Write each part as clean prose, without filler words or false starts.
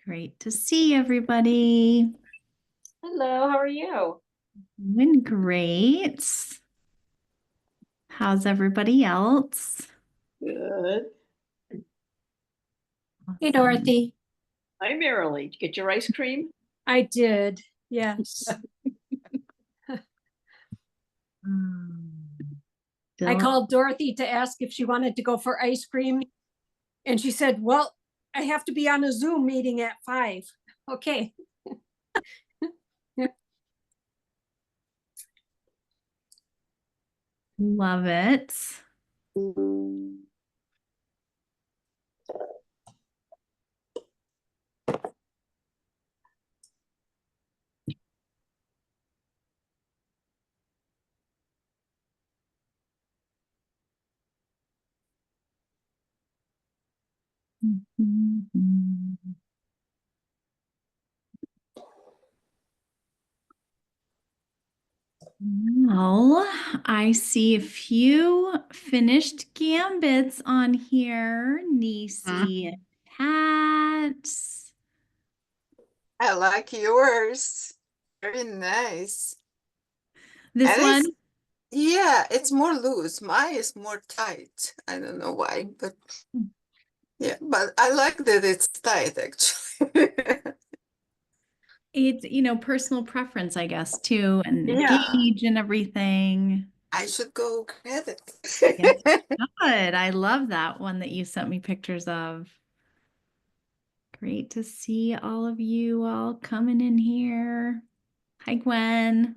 Great to see everybody. Hello, how are you? Doing great. How's everybody else? Good. Hey, Dorothy. Hi, Marilee. Did you get your ice cream? I did. Yes. I called Dorothy to ask if she wanted to go for ice cream. And she said, well, I have to be on a Zoom meeting at 5. Okay. Love it. Well, I see a few finished gambits on here. Niecy and Pat. I like yours. Very nice. This And one? yeah, it's more loose. Mine is more tight. I don't know why, but yeah, but I like that it's tight actually. It's, personal preference, I guess, too, and Yeah. gauge and everything. I should go get Yes, it. good. I love that one that you sent me pictures of. Great to see all of you all coming in here. Hi, Gwen.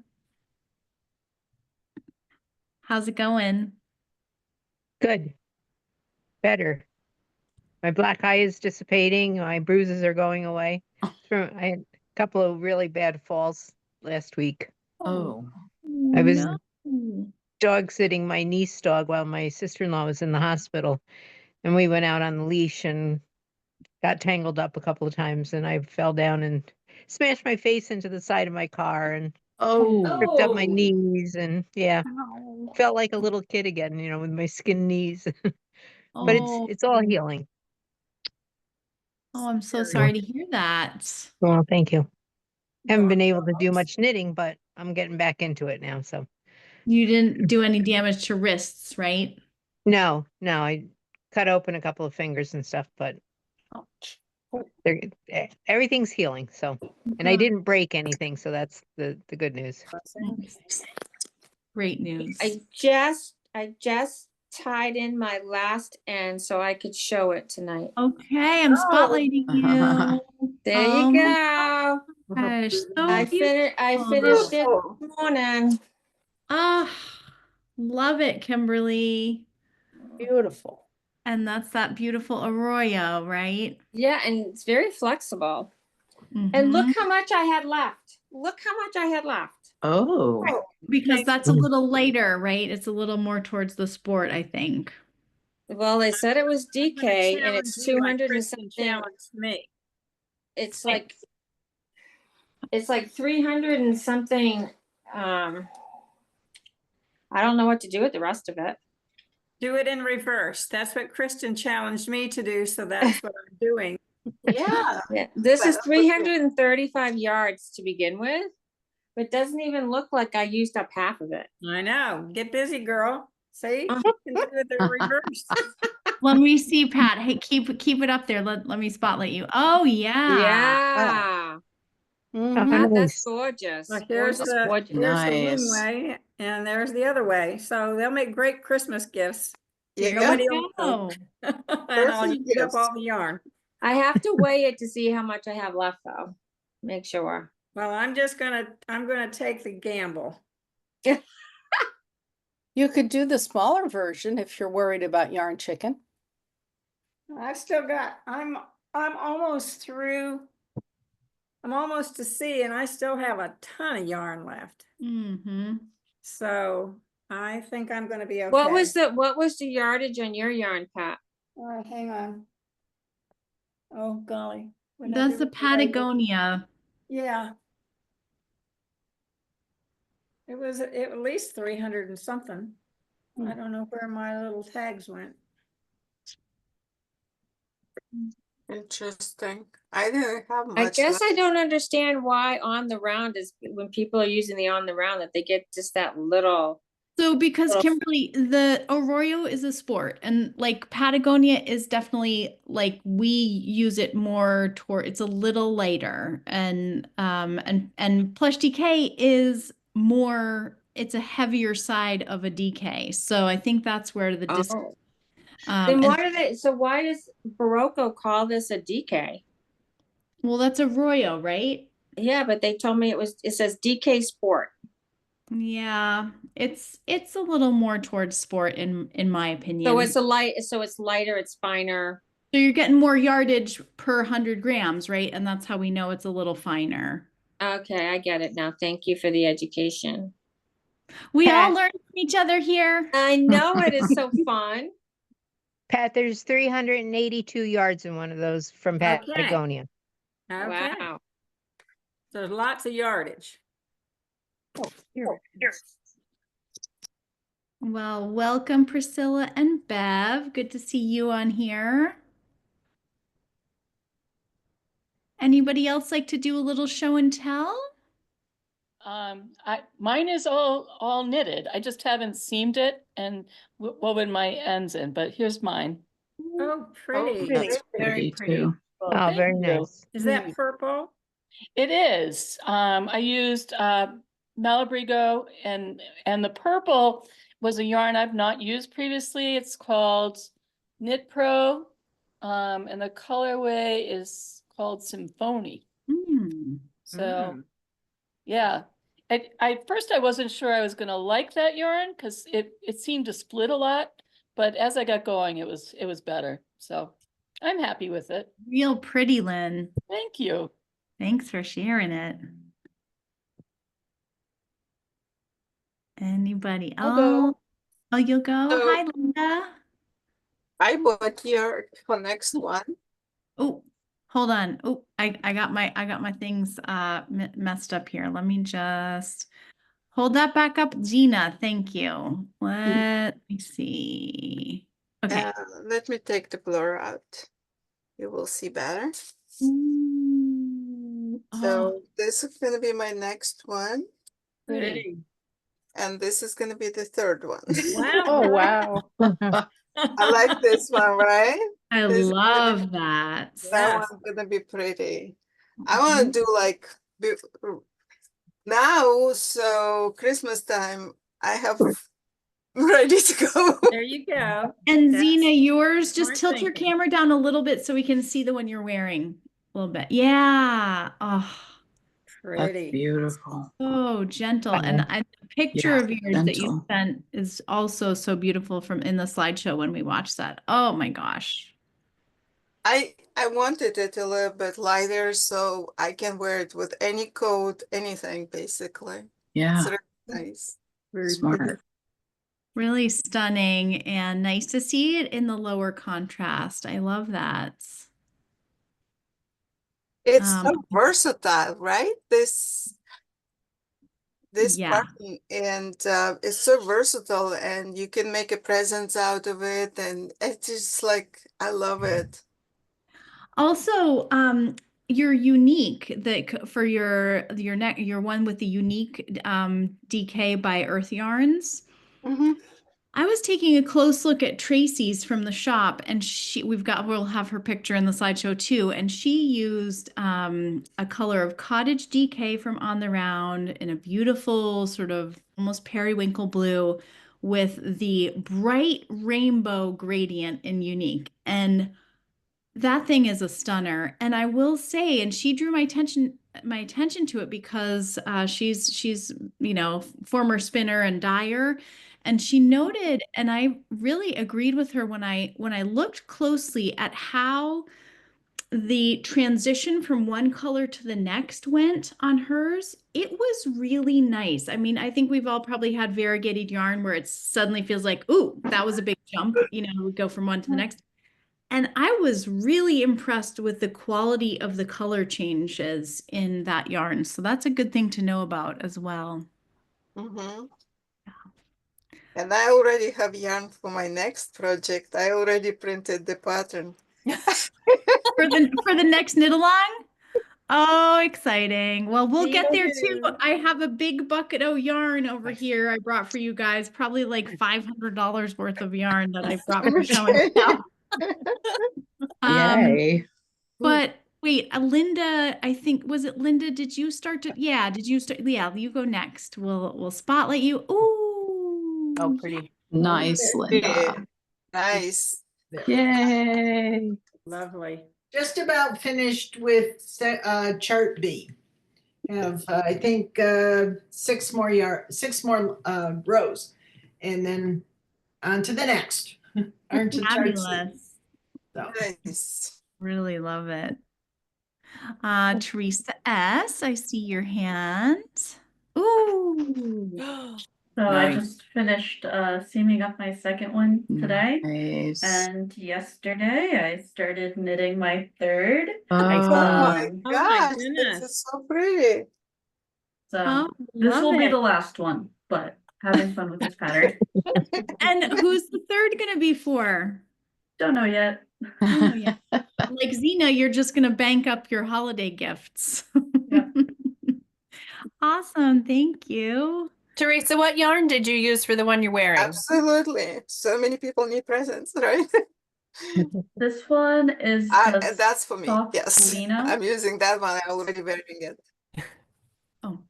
How's it going? Good. Better. My black eye is dissipating. My bruises are going away. I had a couple of really bad falls last week. Oh. I was No. dog sitting my niece dog while my sister-in-law was in the hospital. And we went out on the leash and got tangled up a couple of times. And I fell down and smashed my face into the side of my car and ripped up my knees. And yeah, felt like a little kid again, with my skin knees. But it's all healing. Oh, I'm so sorry to hear that. Well, thank you. Haven't been able to do much knitting, but I'm getting back into it now. So You didn't do any damage to wrists, right? no, I cut open a couple of fingers and stuff, but everything's healing. So, and I didn't break anything, so that's the good news. Great news. I just tied in my last end so I could show it tonight. Okay, I'm spotlighting you. There you go. Gosh, so I finished it this morning. Ah, love it, Kimberly. Beautiful. And that's that beautiful arroyo, right? Yeah, and it's very flexible. And look how much I had left. Look how much I had left. Oh, because that's a little later, right? It's a little more towards the sport, I think. Well, they said it was DK and it's 200 and something. Challenged me. It's like 300 and something. I don't know what to do with the rest of it. Do it in reverse. That's what Kristen challenged me to do, so that's what I'm doing. Yeah. This is 335 yards to begin with, but it doesn't even look like I used up half of it. I know. Get busy, girl. See? You can do it in reverse. Let me see, Pat. Hey, keep it up there. Let me spotlight you. Oh, yeah. Yeah. That's gorgeous. Well, here's Gorgeous, the gorgeous. loom way, and there's the other way. So they'll make great Christmas gifts. Yeah. Nobody will know. And I'll use up all the yarn. I have to weigh it to see how much I have left, though. Make sure. Well, I'm gonna take the gamble. You could do the smaller version if you're worried about yarn chicken. I've still got, I'm almost through. I'm almost to C and I still have a ton of yarn left. So I think I'm going to be okay. What was the yardage on your yarn, Pat? All right, hang on. Oh, golly. That's the Patagonia. Yeah. It was at least 300 and something. I don't know where my little tags went. Interesting. I didn't have I much. guess I luck. don't understand why on the round is when people are using the on the round that they get just that little. So because Little- Kimberly, the Arroyo is a sport and like Patagonia is definitely like we use it more toward it's a little lighter and Plush DK is more it's a heavier side of a DK. So I think that's where the Oh. Then and why do they, so why does Barocco call this a DK? well that's Arroyo, right? Yeah, but they told me it says DK Sport. Yeah, it's a little more towards sport in my opinion. So it's lighter, it's finer. So you're getting more yardage per 100 grams, right? And that's how we know it's a little finer. Okay, I get it now. Thank you for the education. We all Pat. learn from each other here. I know it is so fun. Pat, there's 382 yards in one of those from Okay. Patagonia. Okay, Wow. so there's lots of yardage. Well, welcome Priscilla and Bev. Good to see you on here. Anybody else like to do a little show and tell? Mine is all knitted. I just haven't seamed it and woven my ends in, but here's mine. Oh, pretty. That's Very pretty. Well, Oh, thank very you. nice. Is that purple? It is. I used Malabrigo and the purple was a yarn I've not used previously. It's called Knit Pro, and the colorway is called Symphony. Hmm. So, yeah. First I wasn't sure I was gonna like that yarn because it seemed to split a lot, but as I got going, it was better. So I'm happy with it. Real pretty, Lynn. Thank you. Thanks for sharing it. Anybody I'll go. else? Oh, you'll go? So- Hi, Linda. I bought your for next one. Oh, hold on. Oh, I got my things messed up here. Let me just hold that back up, Zina. Thank you. Let me see. Okay. Let me take the blur out. You will see better. Ooh, So this is gonna be my next one, Pretty. and this is gonna be the third one. Wow. Oh, wow. I like this one, right? I This is gonna love that. That Yes. one's gonna be pretty. I want to do like now, so Christmas time, I have ready to go. There you go. And That's Zina, yours, just smart tilt your thinking. camera down a little bit so we can see the one you're wearing a little bit. Yeah. Oh, Pretty. Beautiful. so gentle. And the picture Yeah, of yours that you gentle. sent is also so beautiful from in the slideshow when we watched that. Oh my gosh. I wanted it a little bit lighter so I can wear it with any coat, anything basically. Yeah, It's really nice. Very smart. Really stunning and nice to see it in the lower contrast. I love that. It's so Um, versatile, right? This Yeah. pattern, and it's so versatile, and you can make a presents out of it, and it's just like I love it. Also, you're unique for your your one with the unique DK by Earth Yarns. Mhm. I was taking a close look at Tracy's from the shop, and we'll have her picture in the slideshow too. And she used a color of cottage DK from On the Round in a beautiful sort of almost periwinkle blue with the bright rainbow gradient in unique. And that thing is a stunner. And I will say, and she drew my attention to it because she's former spinner and dyer, and she noted, and I really agreed with her when I looked closely at how the transition from one color to the next went on hers. It was really nice. I mean, I think we've all probably had variegated yarn where it suddenly feels like, ooh, that was a big jump, we go from one to the next. And I was really impressed with the quality of the color changes in that yarn. So that's a good thing to know about as well. Mhm. And I already have yarn for my next project. I already printed the pattern. for the next knit along? Oh, exciting. Well, we'll get there too. Yay. I have a big bucket of yarn over here I brought for you guys, probably like $500 worth of yarn that I brought for show and tell. Yay. But wait, Linda, I think, was it Linda? Did you start to, yeah, did you start? Yeah, you go next. We'll spotlight you. Ooh. Oh, pretty. Nice, Linda. Nice. Yay. Lovely. Just about finished with chart B. Have I think 6 more rows, and then on to the next. On to chart C. Fabulous. So, Nice. Really love it. Teresa S., I see your hand. Ooh. So I Nice. just finished seaming up my second one today. Nice. And yesterday I started knitting my third. Oh my Um, my gosh, this goodness. is so pretty. So Oh, this love will be it. the last one, but having fun with this pattern. And who's the third gonna be for? Don't know yet. Oh, yeah. Like Zina, you're just gonna bank up your holiday gifts. Yep. Awesome, thank you. Teresa, what yarn did you use for the one you're wearing? Absolutely. So many people need presents, right? This one is the That's for me. soft Yes. lino. I'm using that one. I'm already wearing it. Oh.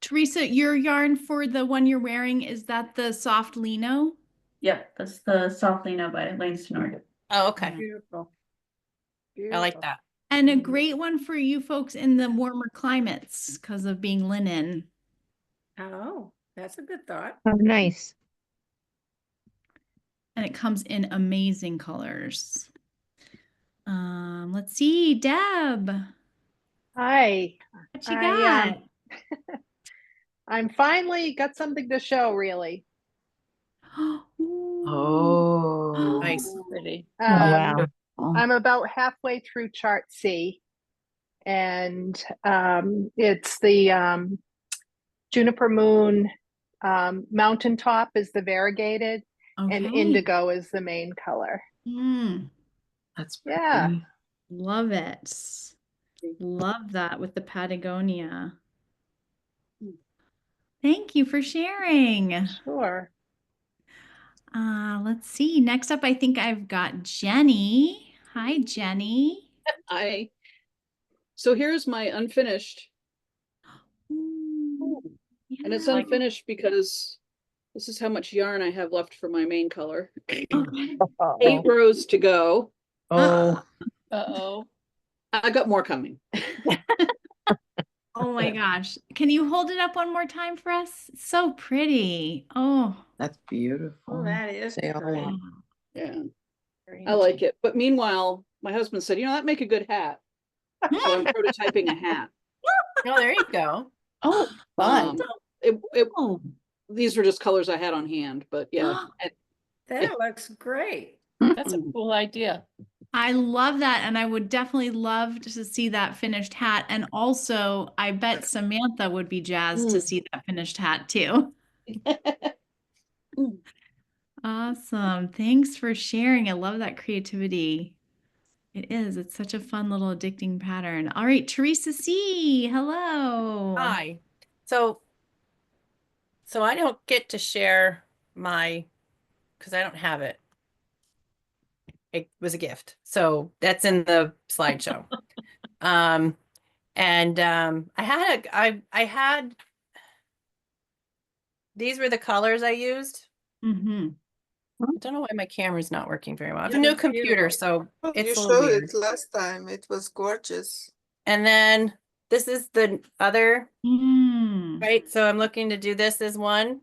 Teresa, your yarn for the one you're wearing, is that the soft lino? Yep, that's the soft lino by Langston Organ. Oh, okay. Beautiful. I like Beautiful. that. And a great one for you folks in the warmer climates because of being linen. Oh, that's a good thought. Oh, nice. And it comes in amazing colors. Let's see, Deb, Hi, what you I, got? I'm finally got something to show, really. Ooh. Oh. Nice. Pretty. Oh, wow. I'm about halfway through chart C, and it's the Juniper Moon Mountaintop is the variegated, and Okay. indigo is the main color. That's Yeah. pretty. Love it. Love that with the Patagonia. Thank you for sharing. Sure. Let's see. Next up, I think I've got Jenny. Hi, Jenny. So here's my unfinished, Ooh, and it's yeah. unfinished because this is how much yarn I have left for my main color. Okay. 8 rows to go. Oh, Uh-oh. I got more coming. Oh my gosh. Can you hold it up one more time for us? It's so pretty. Oh, That's beautiful. Oh, that is Say all pretty. that. Yeah, I like it. But meanwhile, my husband said, that'd make a good hat. So I'm prototyping a hat. Oh, there you go. Oh, fun. These were just colors I had on hand, but yeah. That looks great. That's a cool idea. I love that. And I would definitely love to see that finished hat. And also, I bet Samantha would be jazzed to see that finished hat too. Awesome. Thanks for sharing. I love that creativity. It is. It's such a fun little addicting pattern. All right, Teresa C. Hello. Hi. So I don't get to share my, because I don't have it. It was a gift. So that's in the slideshow. I had these were the colors I used. Mm-hmm. I don't know why my camera's not working very well. I have a That new is computer, beautiful. so You it's a little showed weird. it last time. It was gorgeous. And then this is the other, Mm. right? So I'm looking to do this as one.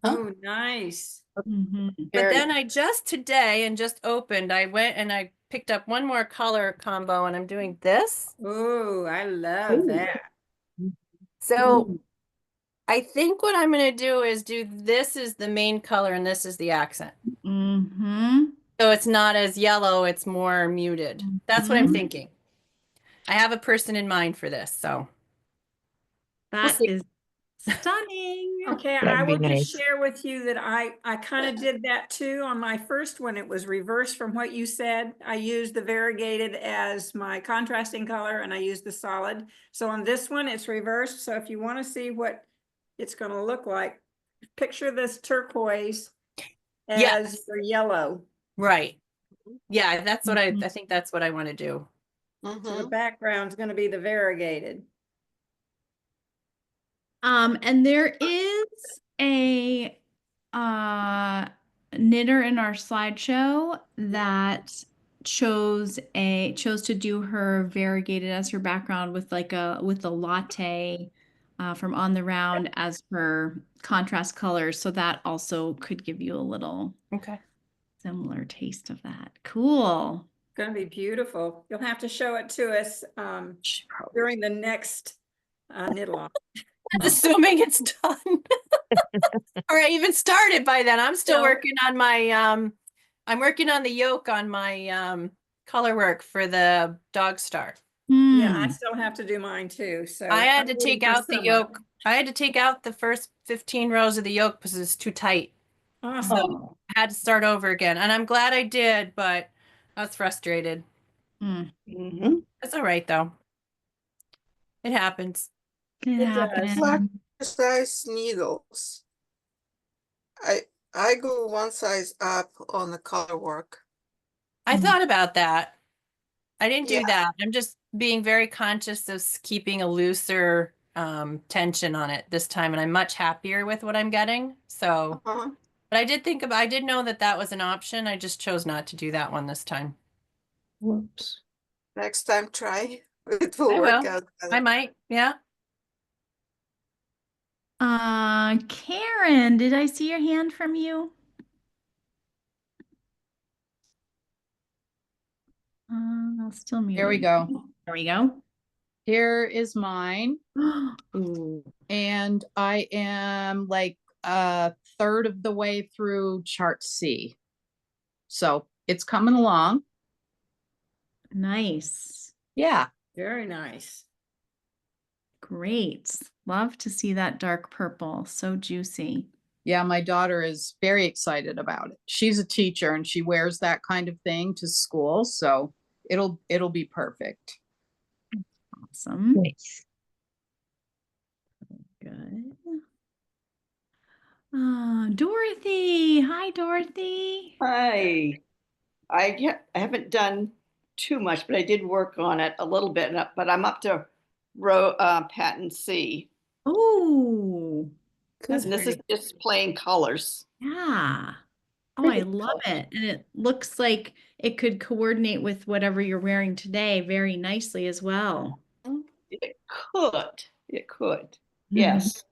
Oh, nice. Mm-hmm. But then I just today and just opened, I went and I picked up one more color combo and I'm doing this. Oh, I love that. So I think what I'm going to do is this is the main color and this is the accent. Mm-hmm. So it's not as yellow, it's more muted. That's what I'm thinking. I have a person in mind for this, so That see. is Stunning. Okay, I That'd be will just nice. share with you that I kind of did that too on my first one. It was reversed from what you said. I used the variegated as my contrasting color and I used the solid. So on this one, it's reversed. So if you want to see what it's going to look like, picture this turquoise Yes. as your yellow. Right. Yeah, that's what I Mhm. think that's what I want to do. So the Mhm. background's going to be the variegated. And there is a knitter in our slideshow that chose to do her variegated as her background with a latte from On the Round as her contrast colors. So that also could give you a little Okay. similar taste of that. Cool. Going to be beautiful. You'll have to show it to us during the next knit along. That's assuming it's done. Or I even started by then. I'm still So- working on my I'm working on the yoke on my color work for the dog star. Yeah, I Hmm. still have to do mine too. So I had I'm to waiting take for out the summer. yoke. I had to take out the first 15 rows of the yoke because it's too tight. Oh, So I had to start over again. And I'm glad I did, but I was frustrated. Mhm. It's all right though. It happens. It It does. happened. Like size needles. I go one size up on the color work. I Mm. thought about that. I didn't do Yeah. that. I'm just being very conscious of keeping a looser tension on it this time, and I'm much happier with what I'm getting. So, Uh-huh. but I did know that that was an option. I just chose not to do that one this time. Whoops. Next time try. It will I work will. out I better. might. Yeah. Karen, did I see your hand from you? I'll still mute. There we go. There we go. Here is mine. Ooh. And I am like a third of the way through chart C. So it's coming along. Nice. Yeah. very nice. Great. Love to see that dark purple. So juicy. Yeah, my daughter is very excited about it. She's a teacher and she wears that kind of thing to school, so it'll be perfect. Awesome. Nice. Good. Dorothy. Hi, Dorothy. Hi. I haven't done too much, but I did work on it a little bit, but I'm up to row pattern C. Oh, And this is just plain colors. yeah. Oh, I love it. And it looks like it could coordinate with whatever you're wearing today very nicely as well. It could. It could. Yes.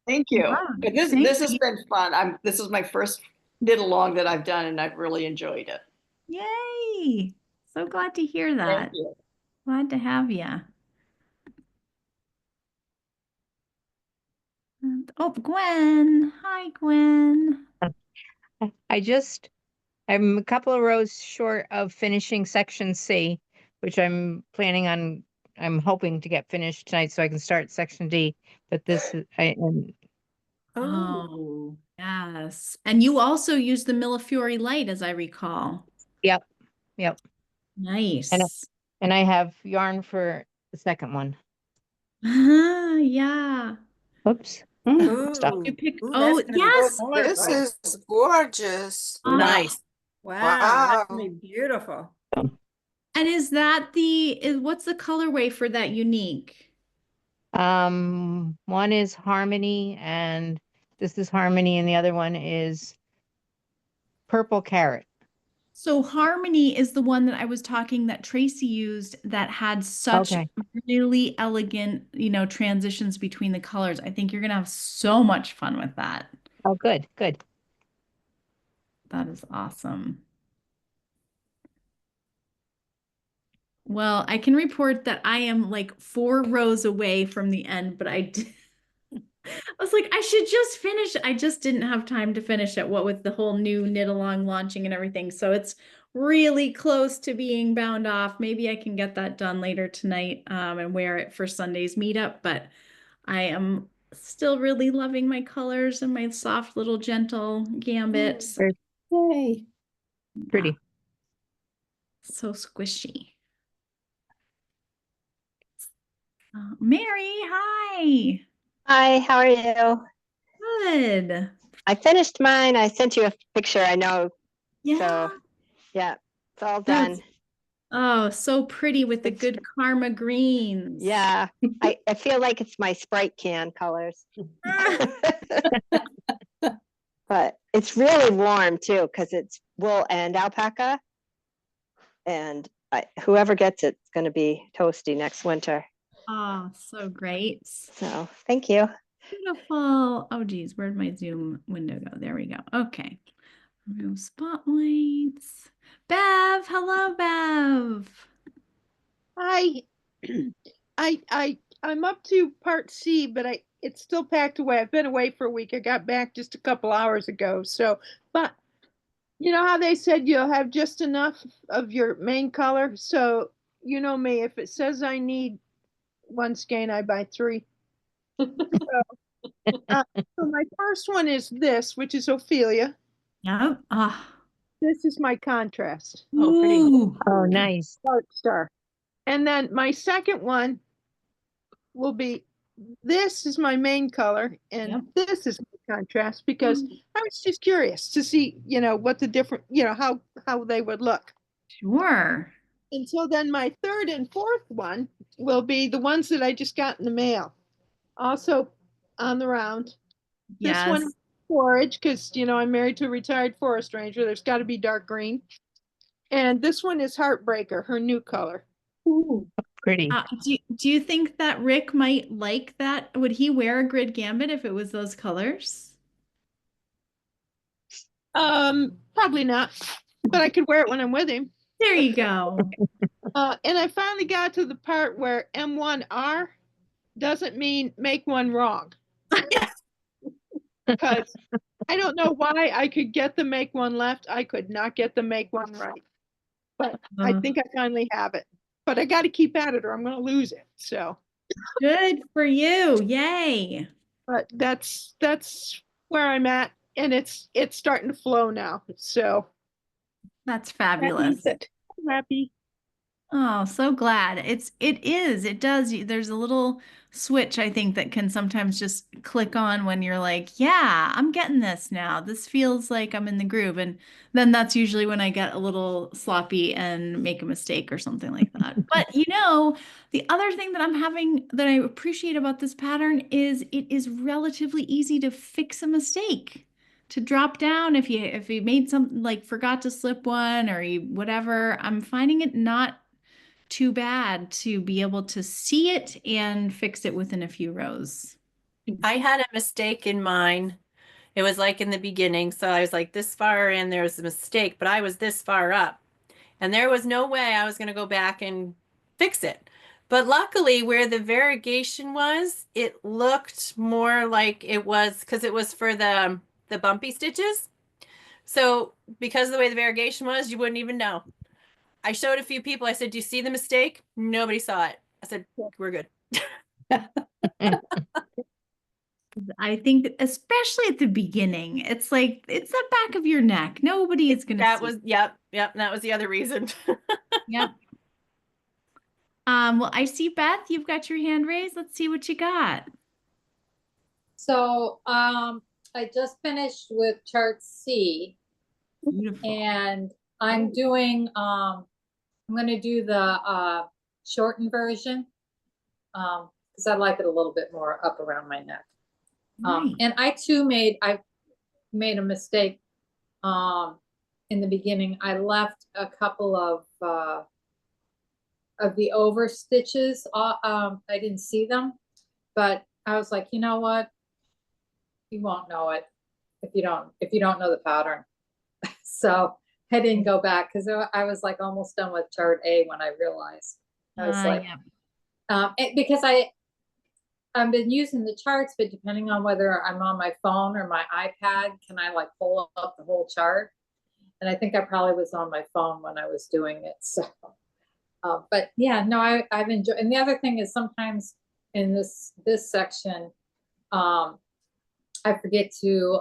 Thank you. Wow, But this thank has you. been fun. This is my first knit along that I've done, and I've really enjoyed it. Yay. So glad to hear Thank that. you. Glad to have you. Oh, Gwen. Hi, Gwen. I'm a couple of rows short of finishing section C, which I'm hoping to get finished tonight so I can start section D. But this is, Oh, yes. And you also use the Millefiori light, as I recall. yep. Nice. And I have yarn for the second one. Yeah. Oops. Stop. Ooh, You pick, ooh, oh, that's gonna be yes. This colorful. is gorgeous. Nice. Wow, that's Wow. gonna be beautiful. And what's the colorway for that unique? One is Harmony and this is Harmony and the other one is Purple Carrot. So Harmony is the one that I was talking that Tracy used that had such Okay. really elegant, transitions between the colors. I think you're gonna have so much fun with that. Oh, good. That is awesome. Well, I can report that I am like 4 rows away from the end, but I was like, I should just finish. I just didn't have time to finish it, what with the whole new knit along launching and everything. So it's really close to being bound off. Maybe I can get that done later tonight and wear it for Sunday's meetup. But I am still really loving my colors and my soft little gentle gambits. Yay. Pretty. So squishy. Mary, hi. Hi, how are you? Good. I finished mine. I sent you a picture, I know. Yeah. So, yeah, it's all That's- done. Oh, so pretty with the good karma greens. Yeah, I feel like it's my Sprite can colors. But it's really warm too, because it's wool and alpaca. And whoever gets it's going to be toasty next winter. Oh, so great. So, thank you. Beautiful. Oh, geez, where'd my Zoom window go? There we go. Okay. Remove spotlights. Bev, hello, Bev. Hi. I'm up to part C, but it's still packed away. I've been away for a week. I got back just a couple hours ago. So, but you know how they said you'll have just enough of your main color? So, you know me, if it says I need one skein, I buy 3. So my first one is this, which is Ophelia. Yep. Ah. This is my contrast. Oh, pretty. Ooh. Oh, nice. Star. And then my second one will be, this is my main color, and this is my contrast, because I was just curious to see, you know, what the different, you know, how they would look. Sure. And so then my third and fourth one will be the ones that I just got in the mail. Also on the round. Yes. This one is forage, because, you know, I'm married to a retired forest ranger. There's got to be dark green. And this one is Heartbreaker, her new color. Ooh, pretty. Do you think that Rick might like that? Would he wear a Grid Gambit if it was those colors? Probably not, but I could wear it when I'm with him. There you go. And I finally got to the part where M1R doesn't mean make one wrong. Because I don't know why I could get the make one left. I could not get the make one right. But I think I finally have it. But I got to keep at it or I'm going to lose it. So good for you. Yay. But that's where I'm at. And it's starting to flow now. So that's fabulous. I'm happy. Oh, so glad. It does. There's a little switch, I think, that can sometimes just click on when you're like, yeah, I'm getting this now. This feels like I'm in the groove. And then that's usually when I get a little sloppy and make a mistake or something like that. But you know, the other thing that I'm having that I appreciate about this pattern is it is relatively easy to fix a mistake. To drop down if you made something like forgot to slip one or you whatever. I'm finding it not too bad to be able to see it and fix it within a few rows. I had a mistake in mine. It was like in the beginning. So I was like this far in, there was a mistake, but I was this far up. And there was no way I was going to go back and fix it. But luckily where the variegation was, it looked more like it was because it was for the bumpy stitches. So because of the way the variegation was, you wouldn't even know. I showed a few people. I said, do you see the mistake? Nobody saw it. I said, we're good. I think that especially at the beginning, it's like, it's the back of your neck. Nobody is going to That was, yep. That was the other reason. Yep. Well, I see Beth, you've got your hand raised. Let's see what you got. So, I just finished with chart C. Beautiful. And I'm doing, I'm going to do the shortened version because I like it a little bit more up around my neck. And I made a mistake in the beginning. I left a couple of the over stitches. I didn't see them, but I was like, you know what? You won't know it if you don't know the pattern. So I didn't go back because I was like almost done with chart A when I realized. I was like, because I've been using the charts, but depending on whether I'm on my phone or my iPad, can I like pull up the whole chart? And I think I probably was on my phone when I was doing it. So, but yeah, no, I've enjoyed. And the other thing is sometimes in this section, I forget to,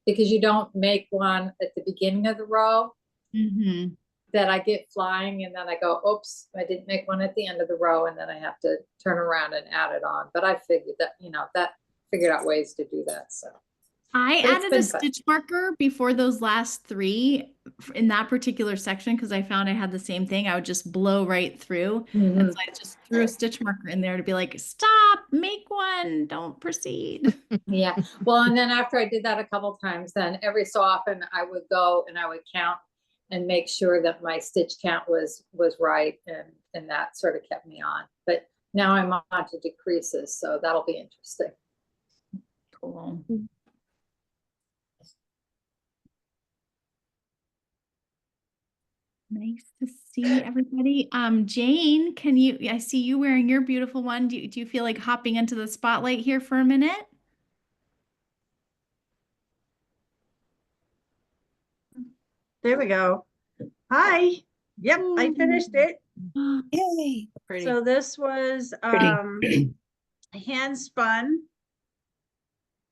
because you don't make one at the beginning of the row, that I get flying and then I go, oops, I didn't make one at the end of the row, and then I have to turn around and add it on. But I figured that, figured out ways to do that, so. I But it's added been a fun. stitch marker before those last three in that particular section because I found I had the same thing. I would just blow right through. And so I just threw a stitch marker in there to be like, stop, make one, don't proceed. Yeah, well, and then after I did that a couple times, then every so often I would go and I would count and make sure that my stitch count was right, and that sort of kept me on. But now I'm on to decreases, so that'll be interesting. Cool. Nice to see everybody. Jane, I see you wearing your beautiful one. Do you feel like hopping into the spotlight here for a minute? There we go. Hi. Yep, I finished it. Yay. Pretty. So this was hand spun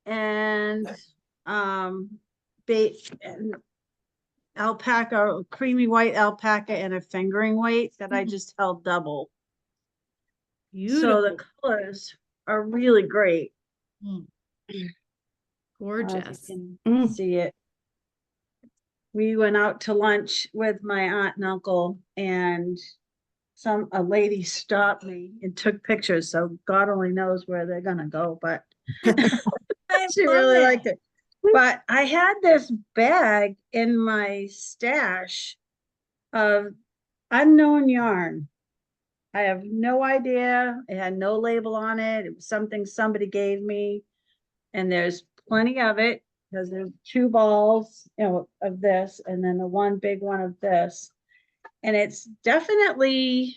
and and alpaca, creamy white alpaca, and a fingering weight that I just held double. So the colors are really great. Gorgeous. You can see it. We went out to lunch with my aunt and uncle, and a lady stopped me and took pictures. So God only knows where they're gonna go, but she really liked it. But I had this bag in my stash of unknown yarn. I have no idea. It had no label on it. It was something somebody gave me. And there's plenty of it because there's 2 balls, of this, and then the one big one of this. And it's definitely,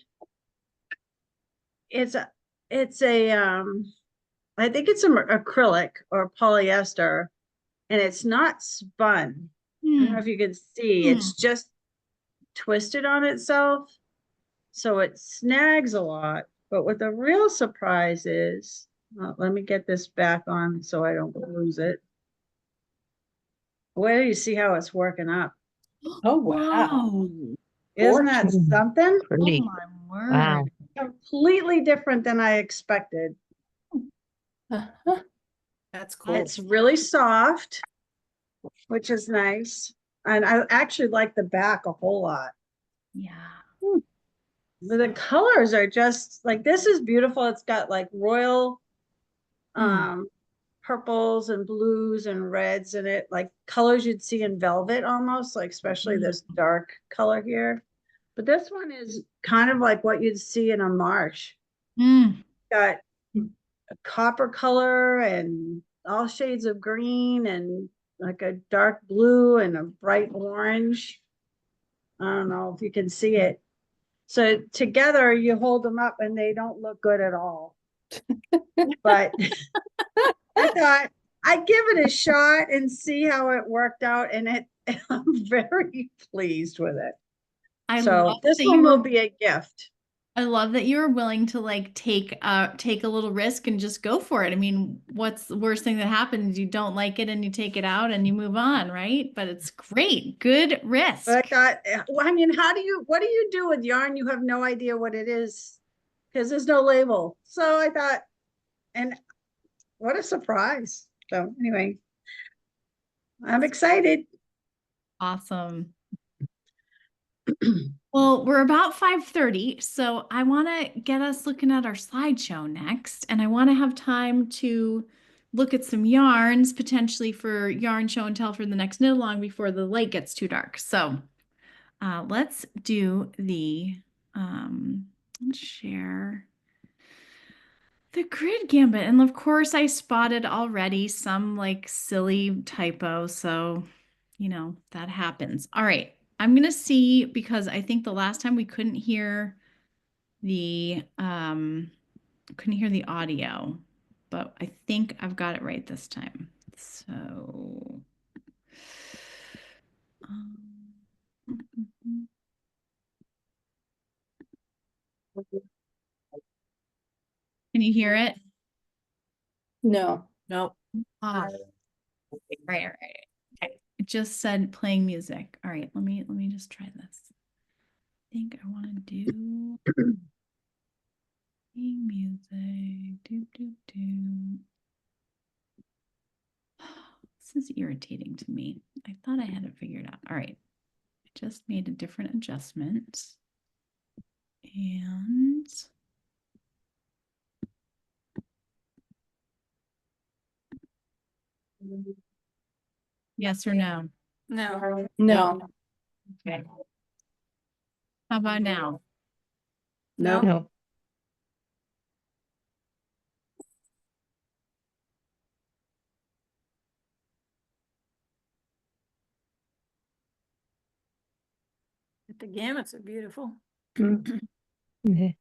I think it's an acrylic or polyester, and it's not spun. I don't know if you can see, it's just twisted on itself. So it snags a lot. But what the real surprise is, let me get this back on so I don't lose it. Where do you see how it's working up? Oh, wow. Isn't that something? Pretty. Oh my word. Wow. Completely different than I expected. That's cool. It's really soft, which is nice. And I actually like the back a whole lot. Yeah. The colors are just like, this is beautiful. It's got like royal purples and blues and reds in it, like colors you'd see in velvet almost, like especially this dark color here. But this one is kind of like what you'd see in a marsh. Got a copper color and all shades of green and like a dark blue and a bright orange. I don't know if you can see it. So together you hold them up and they don't look good at all. But I thought I'd give it a shot and see how it worked out, and I'm very pleased with it. So this one will be a gift. I love that you were willing to like take a little risk and just go for it. I mean, what's the worst thing that happens? You don't like it and you take it out and you move on, right? But it's great. Good risk. But I thought, well, I mean, what do you do with yarn? You have no idea what it is because there's no label. So I thought, and what a surprise. So anyway, I'm excited. Awesome. Well, we're about 5:30, so I want to get us looking at our slideshow next, and I want to have time to look at some yarns, potentially for yarn show and tell for the next knit along before the light gets too dark. So let's do let's share the Grid Gambit. And of course, I spotted already some like silly typo, so that happens. All right. I'm going to see, because I think the last time we couldn't hear the audio, but I think I've got it right this time. So can you hear it? No. Nope. Ah. Right. Okay. It just said playing music. All right, let me just try this. I think I want to do playing music. Do. This is irritating to me. I thought I had it figured out. All right. I just made a different adjustment. And yes or no? No. No. Okay. How about now? No. No. The gamuts are beautiful. Okay.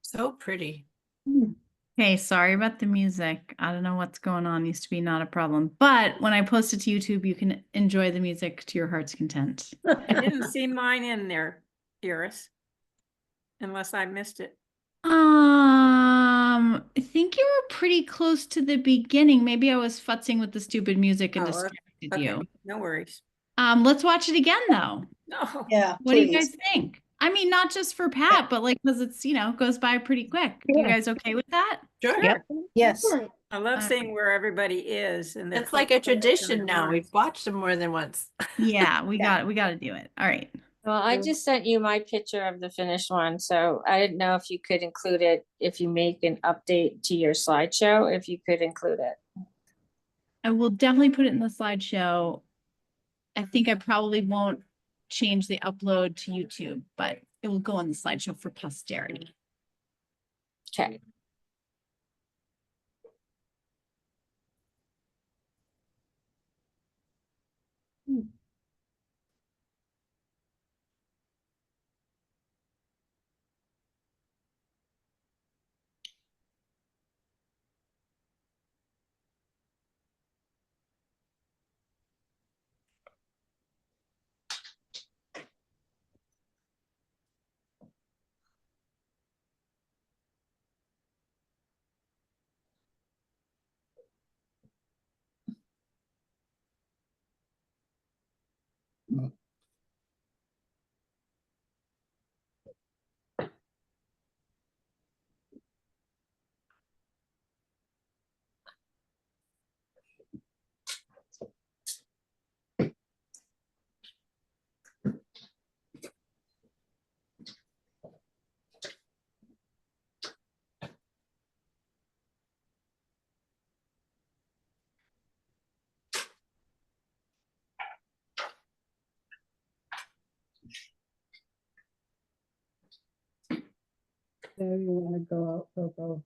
So pretty. Okay, sorry about the music. I don't know what's going on. Used to be not a problem. But when I post it to YouTube, you can enjoy the music to your heart's content. I didn't see mine in there, Iris. Unless I missed it. I think you were pretty close to the beginning. Maybe I was futzing with the stupid music and Oh, distracted okay. you. No worries. Let's watch it again though. No. Yeah. What do you guys think? I mean, not just for Pat, but like because it's, goes by pretty quick. Do you guys okay with that? Sure. Yep. Yes. I love seeing where everybody is and It's like a tradition now. We've watched them more than once. Yeah, we got to do it. All right. Well, I just sent you my picture of the finished one, so I didn't know if you could include it, if you make an update to your slideshow, if you could include it. I will definitely put it in the slideshow. I think I probably won't change the upload to YouTube, but it will go on the slideshow for posterity. Okay. So you want to go out,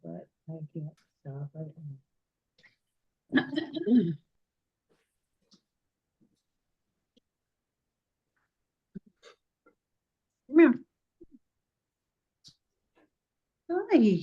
but I can't stop right now. Come here. Hi.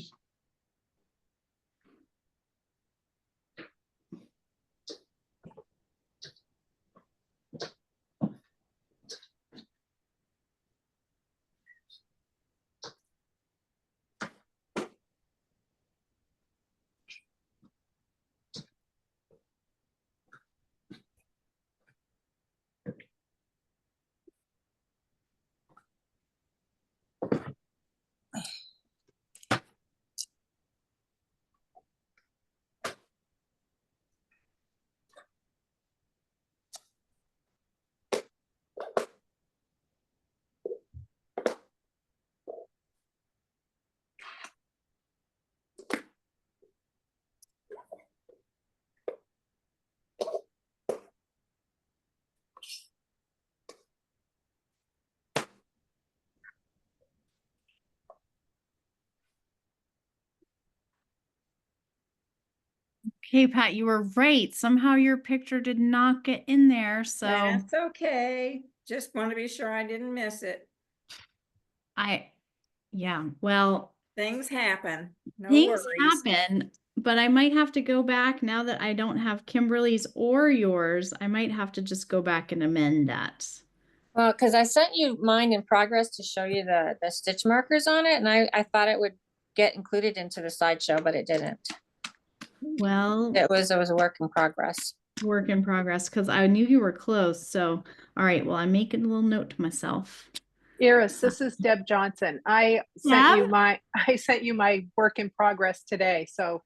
Okay, Pat, you were right. Somehow your picture did not get in there, so That's okay. Just want to be sure I didn't miss it. yeah, well, Things happen. No things worries. happen, but I might have to go back now that I don't have Kimberly's or yours. I might have to just go back and amend that. Well, because I sent you mine in progress to show you the stitch markers on it, and I thought it would get included into the slideshow, but it didn't. Well, It was a work in progress. Work in progress, because I knew you were close. So, all right, well, I'm making a little note to myself. Iris, this is Deb Johnson. I sent you my work in progress today, so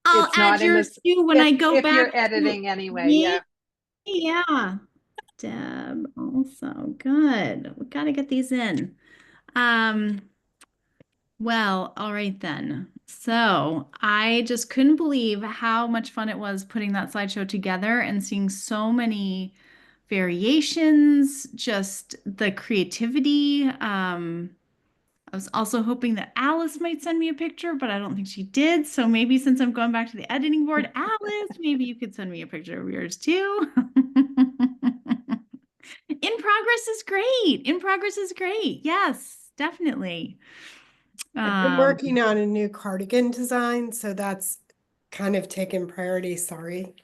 I'll it's add not in yours this too when I go if back. you're editing anyway. Yeah. Yeah. Yeah. Deb, also good. We got to get these in. Well, all right then. So I just couldn't believe how much fun it was putting that slideshow together and seeing so many variations, just the creativity. I was also hoping that Alice might send me a picture, but I don't think she did. So maybe since I'm going back to the editing board, Alice, maybe you could send me a picture of yours too. In progress is great. In progress is great. Yes, definitely. I've been working on a new cardigan design, so that's kind of taken priority. Sorry.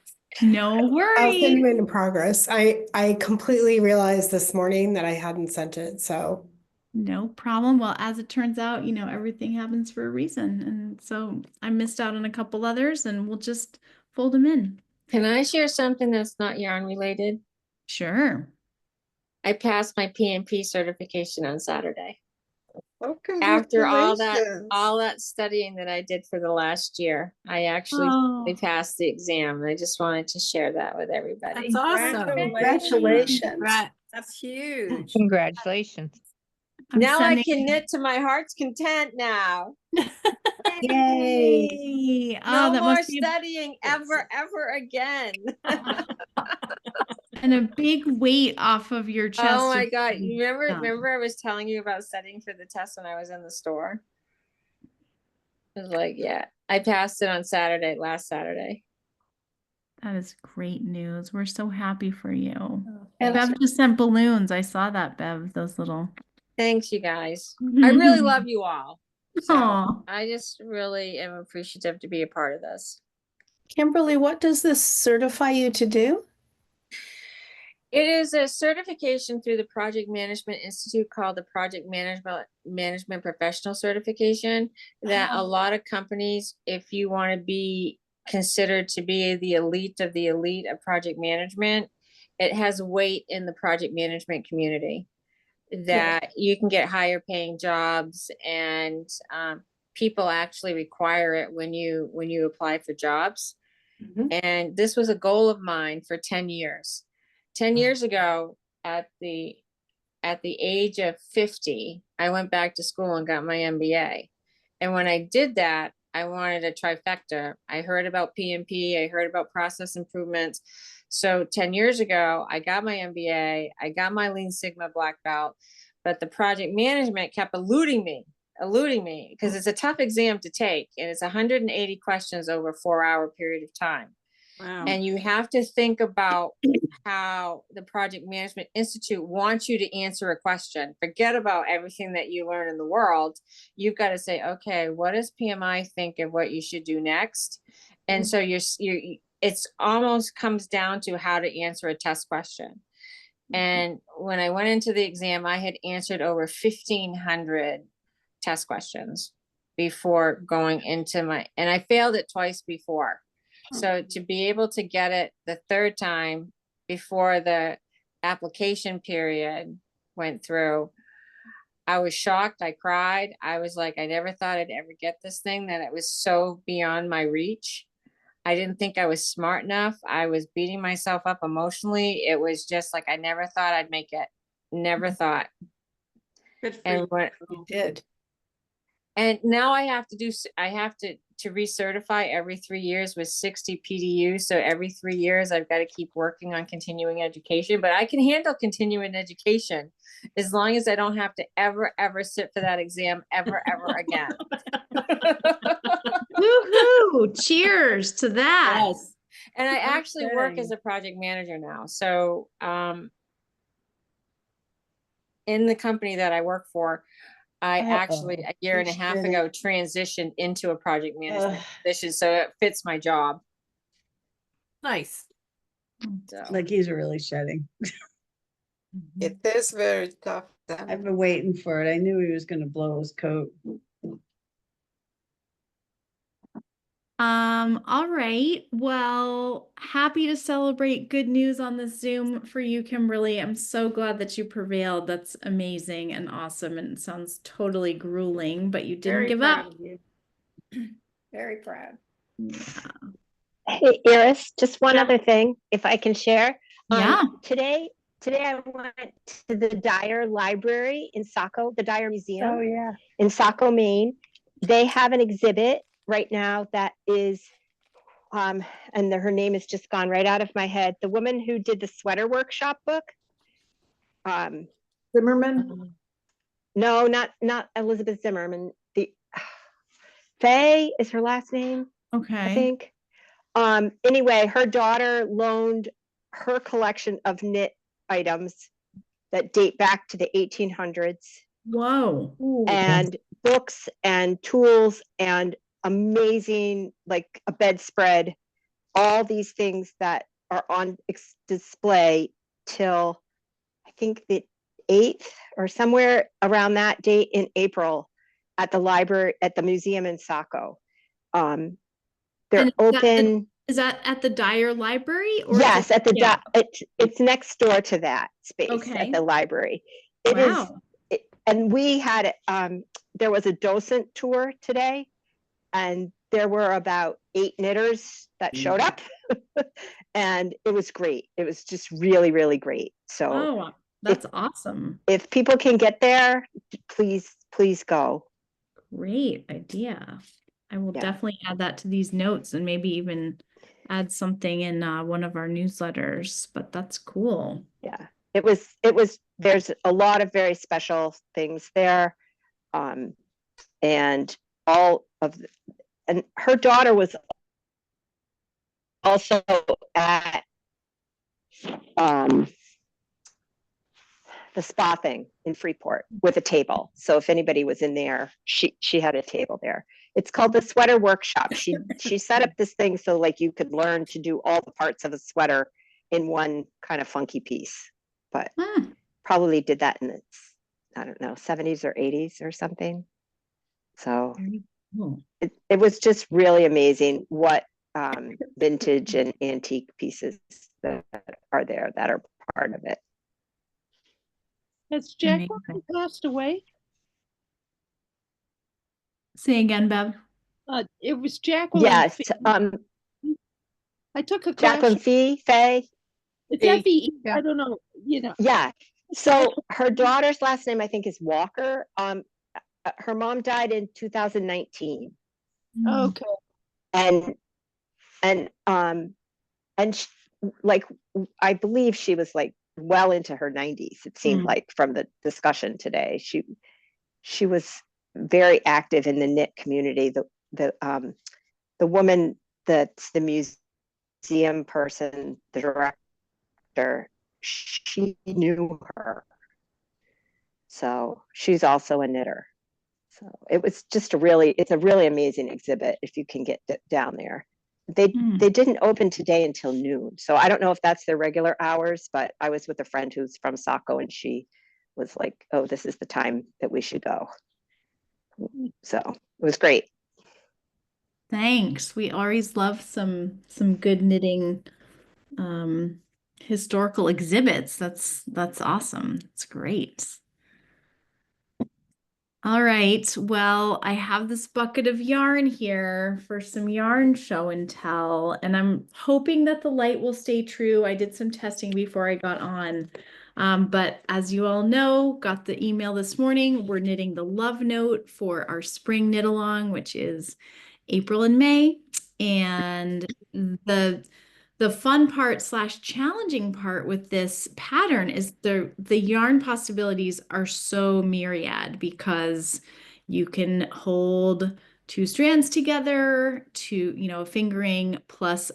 No I'll send you worries. in progress. I completely realized this morning that I hadn't sent it, so. No problem. Well, as it turns out, you know, everything happens for a reason. And so I missed out on a couple others and we'll just fold them in. Can I share something that's not yarn related? Sure. I passed my PMP certification on Saturday. Oh, After all congratulations. that studying that I did for the last year, I actually finally passed the exam. And I just wanted to share that with everybody. That's awesome. Congratulations. That's huge. Congratulations. Now I can knit to my heart's content now. Yay. No Oh, that more must be studying ever again. and a big weight off of your chest. Oh my of God. being You done. remember I was telling you about studying for the test when I was in the store? I was like, yeah, I passed it on Saturday, last Saturday. That is great news. We're so happy for you. And Bev just sent balloons. I saw that, Bev, those little. thanks, you guys. I really love you all. So Aw. I just really am appreciative to be a part of this. Kimberly, what does this certify you to do? It is a certification through the Project Management Institute called the Project Management Professional Certification that a lot of companies, if you want to be considered to be the elite of project management, it has weight in the project management community that you can get higher paying jobs, and people actually require it when you apply for jobs. And this was a goal of mine for 10 years. 10 years ago, at the age of 50, I went back to school and got my MBA. And when I did that, I wanted a trifecta. I heard about PMP, I heard about process improvements. So 10 years ago, I got my MBA, I got my Lean Sigma black belt, but the project management kept eluding me. eluding me because it's a tough exam to take, and it's 180 questions over a 4-hour period of time. Wow. And you have to think about how the Project Management Institute wants you to answer a question. Forget about everything that you learn in the world. You've got to say, okay, what does PMI think of what you should do next? And so it's almost comes down to how to answer a test question. And when I went into the exam, I had answered over 1,500 test questions before going into and I failed it twice before. So to be able to get it the third time before the application period went through, I was shocked. I cried. I was like, I never thought I'd ever get this thing, that it was so beyond my reach. I didn't think I was smart enough. I was beating myself up emotionally. It was just like, I never thought I'd make it. Never thought. Good for And when you did. And now I have to recertify every 3 years with 60 PDUs. So every 3 years, I've got to keep working on continuing education, but I can handle continuing education as long as I don't have to ever sit for that exam ever again. Woohoo! Cheers to that. Yes. And I actually work as a project manager now. So, in the company that I work for, I actually a year and a half ago transitioned into a project management position, so it fits my job. Nice. So. Like he's really shedding. It is very tough. I've been waiting for it. I knew he was going to blow his coat. All right. Well, happy to celebrate good news on the Zoom for you, Kimberly. I'm so glad that you prevailed. That's amazing and awesome, and it sounds totally grueling, but you didn't Very give proud up. of you. Very proud. Hey, Iris, just one other thing, if I can share. Yeah. Today I went to the Dyer Library in Saco, the Dyer Museum. In Saco, Maine. They have an exhibit right now that is, and her name has just gone right out of my head. The woman who did the sweater workshop book. Zimmerman? No, not Elizabeth Zimmerman. Faye is her last name. Okay. I think. Anyway, her daughter loaned her collection of knit items that date back to the 1800s. Whoa. And books and tools and amazing, like a bedspread, all these things that are on display till I think the 8th or somewhere around that date in April at the library, at the museum in Saco. They're open. Is that at the Dyer Library? Or yes, at the yeah. It's next door to that space at the library. It is, and we had there was a docent tour today, and there were about 8 knitters that showed up, and it was great. It was just really, really great. So that's awesome. If people can get there, please go. Great idea. I will definitely add that to these notes and maybe even add something in one of our newsletters, but that's cool. Yeah, it was, there's a lot of very special things there. And and her daughter was also at the spa thing in Freeport with a table. So if anybody was in there, she had a table there. It's called the Sweater Workshop. She set up this thing so like you could learn to do all the parts of a sweater in one kind of funky piece, but probably did that in the, I don't know, 70s or 80s or something. So it was just really amazing what vintage and antique pieces that are there that are part of it. Has Jacqueline passed away? Say again, Bev. It was Jacqueline. Yes. I took a class. Jacqueline Faye. It's F-E-E. I don't know. Yeah. So her daughter's last name I think is Walker. Her mom died in 2019. Okay. And she, like, I believe she was like well into her 90s. It seemed like from the discussion today, she was very active in the knit community. The woman that's the museum person, the director, she knew her. So she's also a knitter. So it was just it's a really amazing exhibit if you can get down there. They didn't open today until noon. So I don't know if that's their regular hours, but I was with a friend who's from Saco and she was like, oh, this is the time that we should go. So it was great. Thanks. We always love some good knitting historical exhibits. That's awesome. That's great. All right. Well, I have this bucket of yarn here for some yarn show and tell, and I'm hoping that the light will stay true. I did some testing before I got on. But as you all know, got the email this morning, we're knitting the love note for our spring knit along, which is April and May. And the fun part / challenging part with this pattern is the yarn possibilities are so myriad because you can hold 2 strands together to, a fingering plus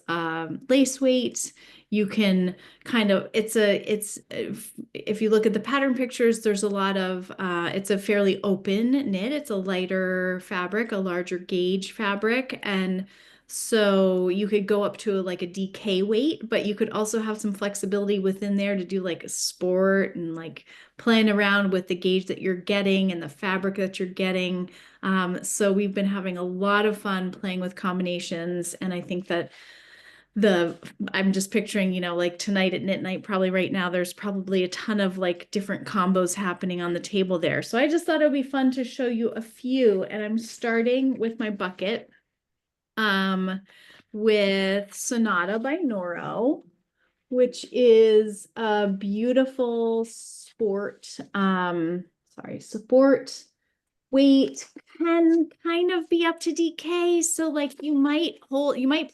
lace weight. You can kind of, if you look at the pattern pictures, there's a lot of, it's a fairly open knit. It's a lighter fabric, a larger gauge fabric. And so you could go up to like a DK weight, but you could also have some flexibility within there to do like a sport and like playing around with the gauge that you're getting and the fabric that you're getting. So we've been having a lot of fun playing with combinations. And I think that I'm just picturing, like tonight at knit night, probably right now, there's probably a ton of like different combos happening on the table there. So I just thought it would be fun to show you a few. And I'm starting with my bucket. With Sonata by Noro, which is a beautiful sport, sport weight, can kind of be up to DK. So like you might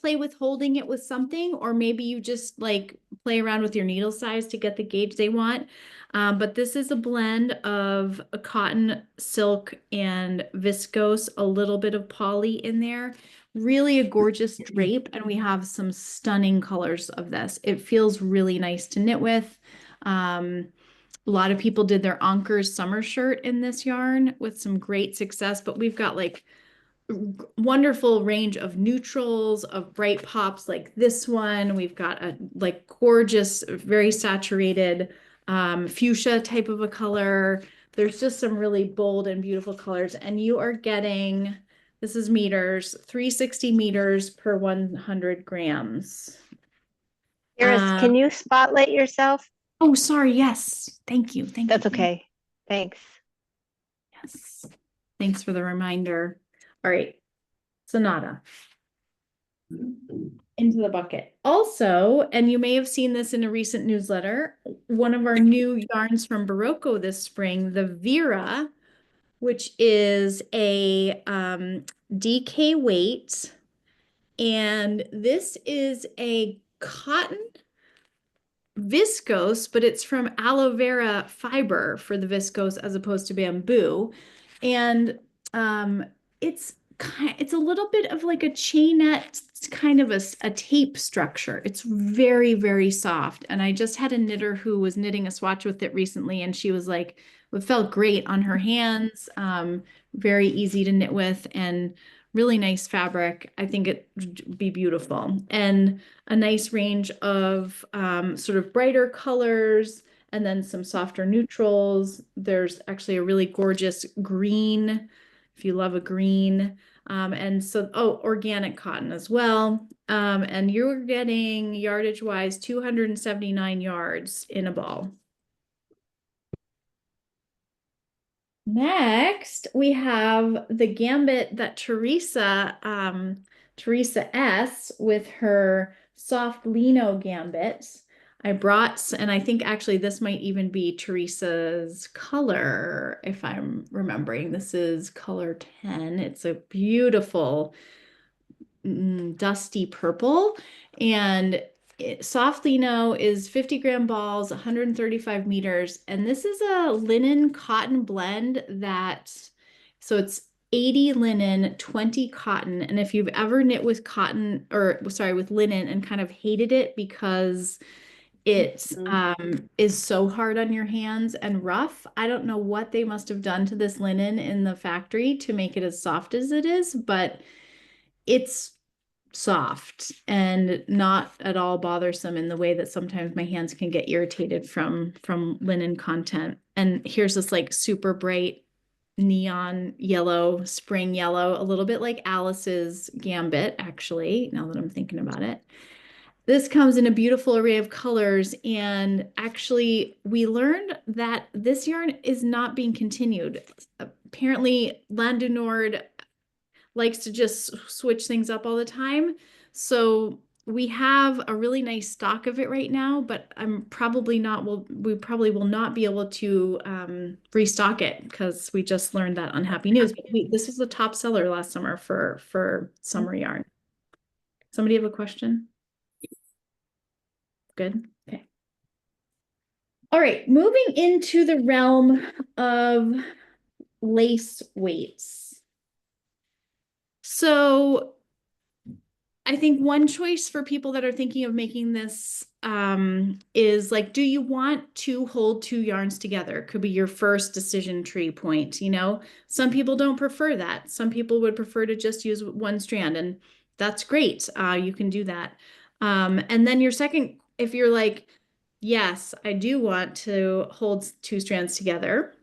play with holding it with something, or maybe you just like play around with your needle size to get the gauge they want. But this is a blend of a cotton, silk, and viscose, a little bit of poly in there. Really a gorgeous drape, and we have some stunning colors of this. It feels really nice to knit with. A lot of people did their Ankers summer shirt in this yarn with some great success, but we've got like wonderful range of neutrals, of bright pops like this one. We've got a like gorgeous, very saturated fuchsia type of a color. There's just some really bold and beautiful colors, and you are getting, this is meters, 360 meters per 100 grams. Iris, can you spotlight yourself? Oh, sorry. Yes. Thank you. That's okay. Thanks. Yes. Thanks for the reminder. All right. Sonata. Into the bucket. Also, and you may have seen this in a recent newsletter, one of our new yarns from Barocco this spring, the Vera, which is a DK weight. And this is a cotton viscose, but it's from aloe vera fiber for the viscose as opposed to bamboo. And it's a little bit of like a chainette, kind of a tape structure. It's very, very soft. And I just had a knitter who was knitting a swatch with it recently, and she was like, it felt great on her hands, very easy to knit with, and really nice fabric. I think it'd be beautiful. And a nice range of sort of brighter colors and then some softer neutrals. There's actually a really gorgeous green, if you love a green. And so, organic cotton as well. And you're getting yardage wise 279 yards in a ball. Next, we have the Gambit that Teresa S with her soft lino Gambit. I brought, and I think actually this might even be Teresa's color, if I'm remembering. This is color 10. It's a beautiful dusty purple, and soft lino is 50-gram balls, 135 meters, and this is a linen cotton blend that So it's 80 linen, 20 cotton. And if you've ever knit with cotton, or sorry, with linen and kind of hated it because it is so hard on your hands and rough, I don't know what they must have done to this linen in the factory to make it as soft as it is, but it's soft and not at all bothersome in the way that sometimes my hands can get irritated from linen content. And here's this like super bright neon yellow, spring yellow, a little bit like Alice's Gambit, actually, now that I'm thinking about it. This comes in a beautiful array of colors, and actually we learned that this yarn is not being continued. Apparently Land du Nord likes to just switch things up all the time. So we have a really nice stock of it right now, but we probably will not be able to restock it because we just learned that unhappy news. But this was the top seller last summer for summer yarn. Somebody have a question? Good. Okay. All right, moving into the realm of lace weights. So I think one choice for people that are thinking of making this is like, do you want to hold two yarns together? Could be your first decision tree point, you know? Some people don't prefer that. Some people would prefer to just use one strand, and that's great. You can do that. And then your second, if you're like, yes, I do want to hold two strands together,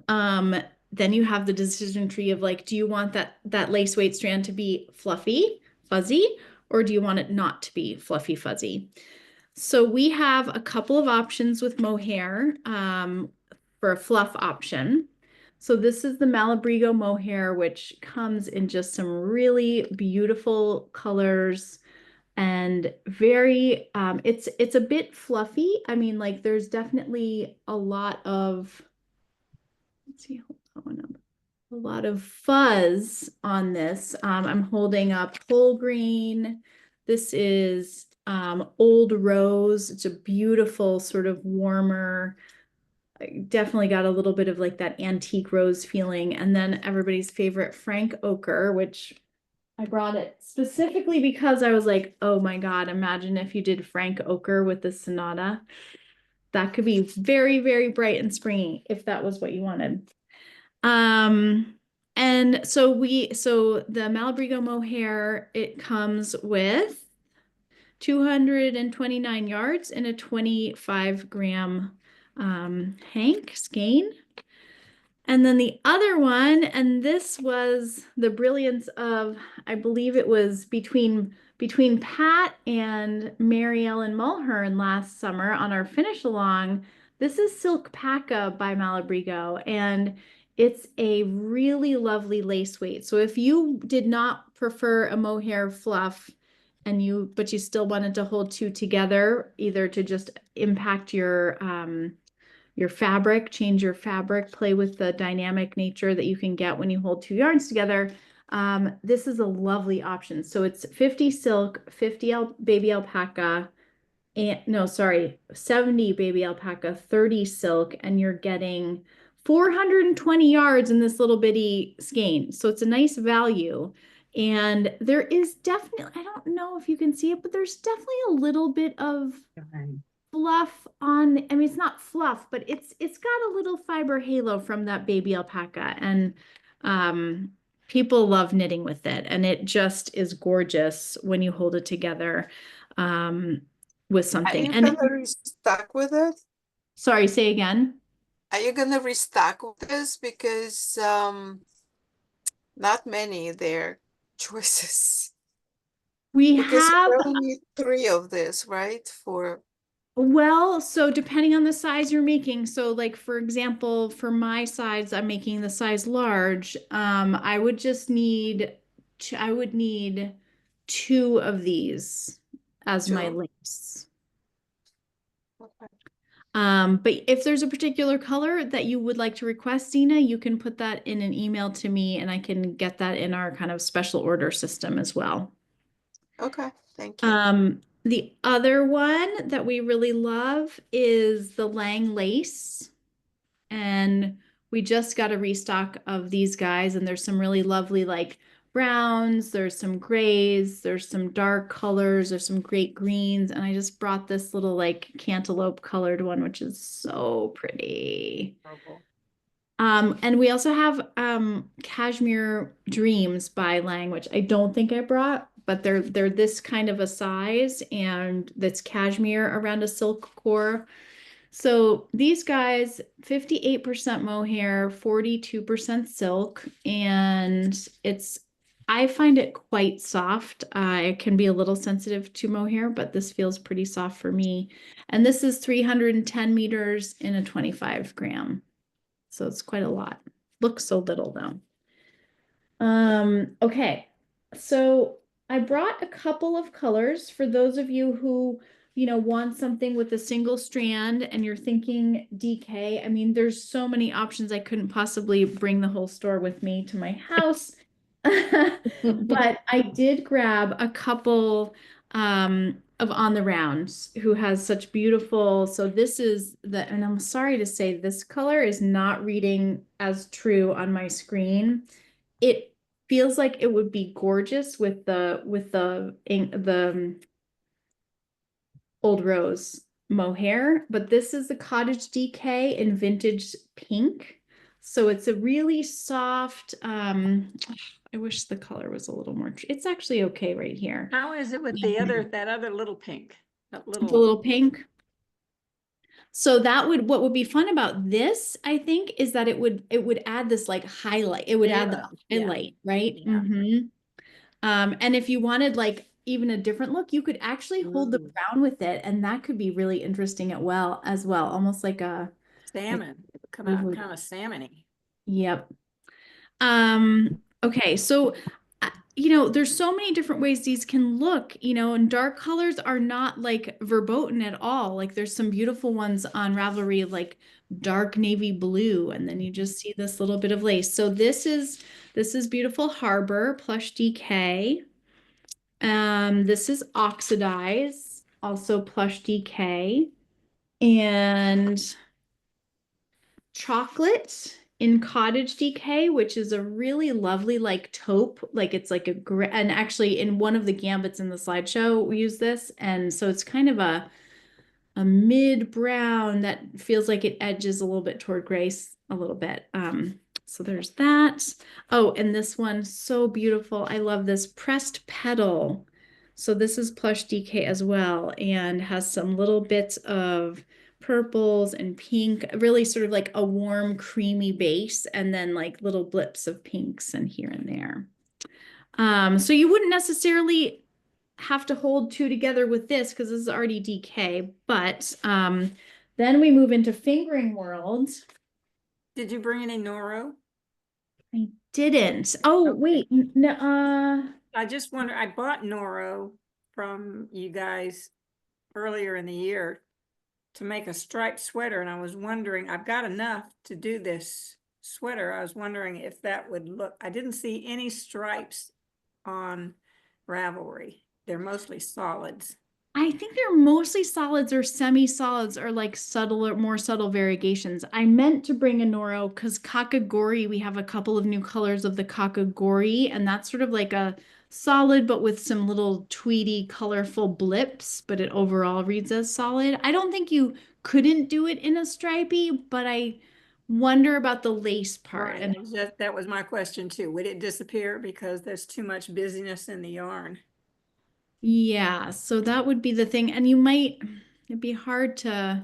then you have the decision tree of like, do you want that lace weight strand to be fluffy, fuzzy, or do you want it not to be fluffy, fuzzy? So we have a couple of options with mohair for a fluff option. So this is the Malabrigo mohair, which comes in just some really beautiful colors and very, it's a bit fluffy. I mean, like there's definitely a lot of, let's see, hold on, a lot of fuzz on this. I'm holding up whole green. This is Old Rose. It's a beautiful sort of warmer, definitely got a little bit of like that antique rose feeling. And then everybody's favorite Frank Ochre, which I brought it specifically because I was like, oh my God, imagine if you did Frank Ochre with the Sonata. That could be very, very bright and springy if that was what you wanted. And so the Malabrigo mohair, it comes with 229 yards in a 25 gram skein. And then the other one, and this was the brilliance of, I believe it was between Pat and Mary Ellen Mulhern last summer on our finish along. This is Silk Paca by Malabrigo, and it's a really lovely lace weight. So if you did not prefer a mohair fluff but you still wanted to hold two together, either to just impact your fabric, change your fabric, play with the dynamic nature that you can get when you hold two yarns together, this is a lovely option. So it's 50 silk, 50 baby alpaca, and no, sorry, 70 baby alpaca, 30 silk, and you're getting 420 yards in this little bitty skein. So it's a nice value. And there is definitely, I don't know if you can see it, but there's definitely a little bit of fluff on, I mean, it's not fluff, but it's got a little fiber halo from that baby alpaca, and people love knitting with it, and it just is gorgeous when you hold it together with something. Are you gonna restock with it? Sorry, say again. Are you gonna restock with this? Because not many there choices. We because have you only need 3 of this, right? Well, so depending on the size you're making, so like for example, for my size, I'm making the size large. I would just need, I would need 2 of these as my lace. But if there's a particular color that you would like to request, Zina, you can put that in an email to me, and I can get that in our kind of special order system as well. Okay, thank you. The other one that we really love is the Lang lace. And we just got a restock of these guys, and there's some really lovely like browns, there's some grays, there's some dark colors, there's some great greens, and I just brought this little like cantaloupe colored one, which is so pretty. And we also have Cashmere Dreams by Lang, which I don't think I brought, but they're this kind of a size, and that's cashmere around a silk core. So these guys, 58% mohair, 42% silk, and I find it quite soft. It can be a little sensitive to mohair, but this feels pretty soft for me. And this is 310 meters in a 25 gram. So it's quite a lot. Looks so little though. Okay, so I brought a couple of colors for those of you who, want something with a single strand and you're thinking DK. I mean, there's so many options. I couldn't possibly bring the whole store with me to my house. But I did grab a couple of On the Rounds who has such beautiful, so this is and I'm sorry to say this color is not reading as true on my screen. It feels like it would be gorgeous with the Old Rose mohair, but this is the Cottage DK in vintage pink. So it's a really soft, I wish the color was a little more, it's actually okay right here. How is it with the that other little pink? That The little pink. So what would be fun about this, I think, is that it would add this like highlight. It would add the highlight, right? Mm-hmm. And if you wanted like even a different look, you could actually hold the brown with it, and that could be really interesting as well, almost like a salmon. Come out kind of salmony. Yep. Okay, so there's so many different ways these can look, and dark colors are not like verboten at all. Like there's some beautiful ones on Ravelry, like dark navy blue, and then you just see this little bit of lace. So this is beautiful Harbor Plush DK. This is Oxidize, also Plush DK, and Chocolate in Cottage DK, which is a really lovely like taupe, like it's like and actually in one of the Gambits in the slideshow we use this, and so it's kind of a mid brown that feels like it edges a little bit toward gray a little bit. So there's that. Oh, and this one, so beautiful. I love this Pressed Petal. So this is Plush DK as well, and has some little bits of purples and pink, really sort of like a warm, creamy base, and then like little blips of pinks and here and there. So you wouldn't necessarily have to hold two together with this because this is already DK, but then we move into fingering world. Did you bring any Noro? I didn't. Oh, wait. No, I just wonder, I bought Noro from you guys earlier in the year to make a striped sweater, and I was wondering, I've got enough to do this sweater. I was wondering if that would look, I didn't see any stripes on Ravelry. They're mostly solids. I think they're mostly solids or semi-solids or like subtler, more subtle variegations. I meant to bring a Noro because Kakagori, we have a couple of new colors of the Kakagori, and that's sort of like a solid, but with some little tweedy, colorful blips, but it overall reads as solid. I don't think you couldn't do it in a stripy, but I wonder about the lace part. Right. And that was my question too. Would it disappear because there's too much busyness in the yarn? yeah, so that would be the thing. And it'd be hard to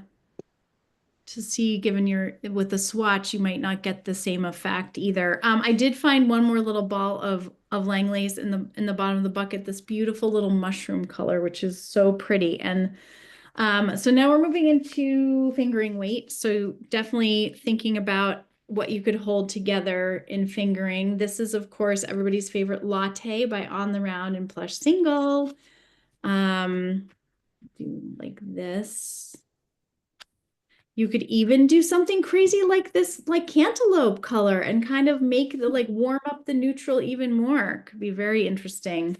see given with the swatch, you might not get the same effect either. I did find one more little ball of Langlace in the bottom of the bucket, this beautiful little mushroom color, which is so pretty. And so now we're moving into fingering weight. So definitely thinking about what you could hold together in fingering. This is, of course, everybody's favorite Latte by On the Round and Plush Single. Do like this. You could even do something crazy like this, like cantaloupe color, and kind of make the like warm up the neutral even more. Could be very interesting.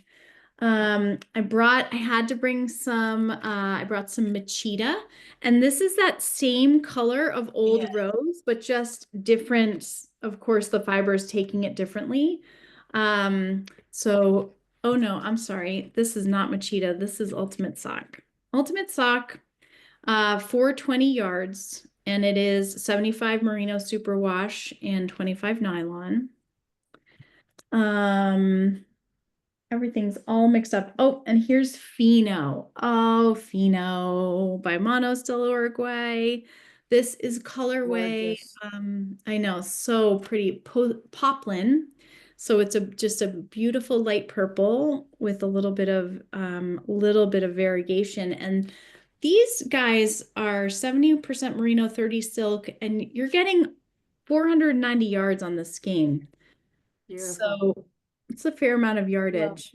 I had to bring some, I brought some Machita, and this is that same color of old rose, but just different, of course, the fibers taking it differently. So, oh no, I'm sorry. This is not Machita. This is Ultimate Sock. Ultimate Sock, 420 yards, and it is 75 merino superwash and 25 nylon. Everything's all mixed up. Oh, and here's Fino. Oh, Fino by Manos del Uruguay. This is colorway. I know, so pretty. Poplin. So it's just a beautiful light purple with a little bit of variegation. And these guys are 70% merino, 30 silk, and you're getting 490 yards on the skein. So it's a fair amount of yardage.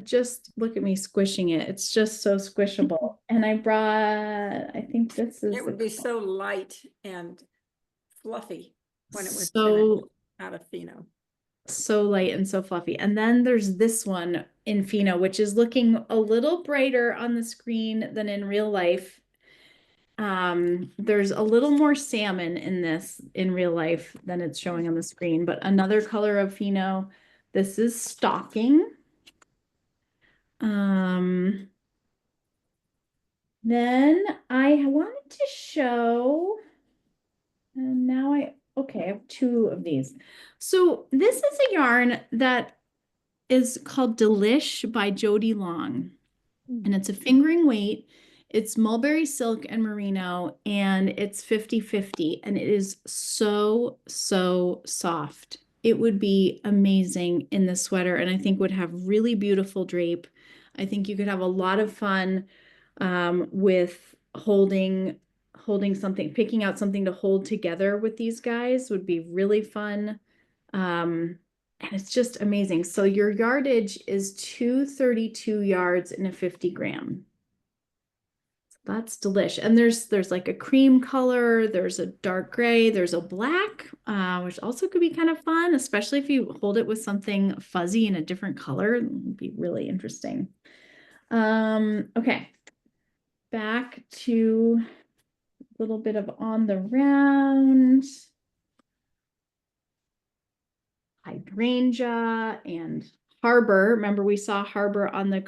Just look at me squishing it. It's just so squishable. And I brought, I think this is. It would be so light and fluffy when it was so finished out of Fino. So light and so fluffy. And then there's this one in Fino, which is looking a little brighter on the screen than in real life. There's a little more salmon in this in real life than it's showing on the screen, but another color of Fino. This is stocking. Then I wanted to show, and now I have two of these. So this is a yarn that is called Delish by Jody Long, and it's a fingering weight. It's mulberry silk and merino, and it's 50-50, and it is so, so soft. It would be amazing in the sweater, and I think would have really beautiful drape. I think you could have a lot of fun with holding something, picking out something to hold together with these guys would be really fun. And it's just amazing. So your yardage is 232 yards in a 50 gram. That's delish. And there's like a cream color, there's a dark gray, there's a black, which also could be kind of fun, especially if you hold it with something fuzzy in a different color. It would be really interesting. Okay. Back to a little bit of on the round. Hydrangea and Harbor. Remember we saw Harbor on the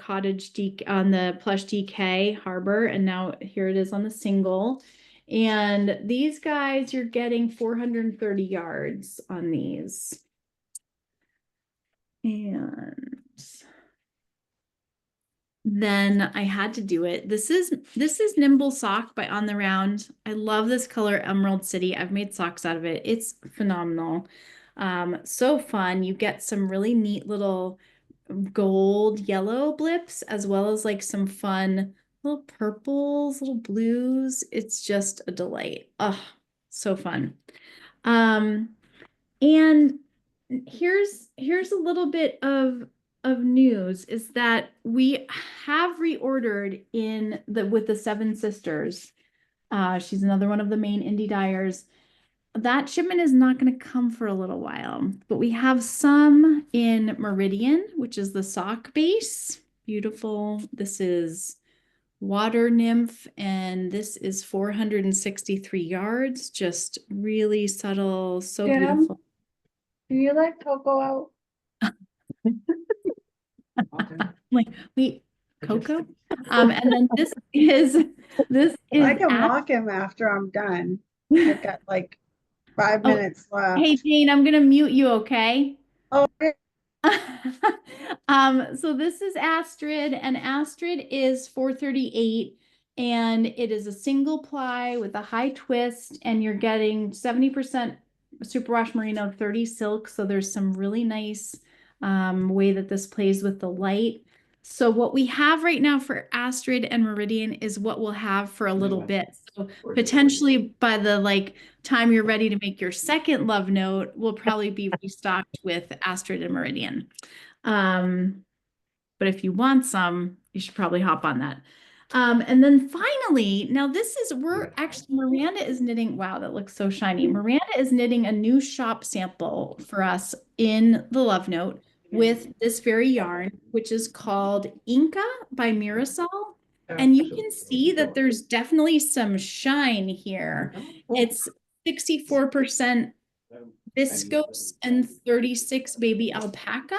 on the plush DK Harbor, and now here it is on the single. And these guys, you're getting 430 yards on these. And then I had to do it. This is Nimble Sock by On the Round. I love this color, Emerald City. I've made socks out of it. It's phenomenal. So fun. You get some really neat little gold yellow blips, as well as like some fun little purples, little blues. It's just a delight. Oh, so fun. And here's a little bit of news is that we have reordered with the Seven Sisters. She's another one of the Maine indie-dyers. That shipment is not going to come for a little while, but we have some in Meridian, which is the sock base. Beautiful. This is Water Nymph, and this is 463 yards. Just really subtle, so beautiful. Do you like cocoa out? Like, wait, cocoa? And then this is I can walk him after I'm done. I've got like 5 minutes left. Hey Jane, I'm gonna mute you, okay? Oh. So this is Astrid, and Astrid is 438, and it is a single ply with a high twist, and you're getting 70% superwash merino, 30 silk. So there's some really nice way that this plays with the light. So what we have right now for Astrid and Meridian is what we'll have for a little bit. So potentially by the time you're ready to make your second love note, we'll probably be restocked with Astrid and Meridian. But if you want some, you should probably hop on that. And then finally, now Miranda is knitting, wow, that looks so shiny. Miranda is knitting a new shop sample for us in the love note, with this very yarn, which is called Inca by Mirasol. And you can see that there's definitely some shine here. It's 64% viscose and 36 baby alpaca.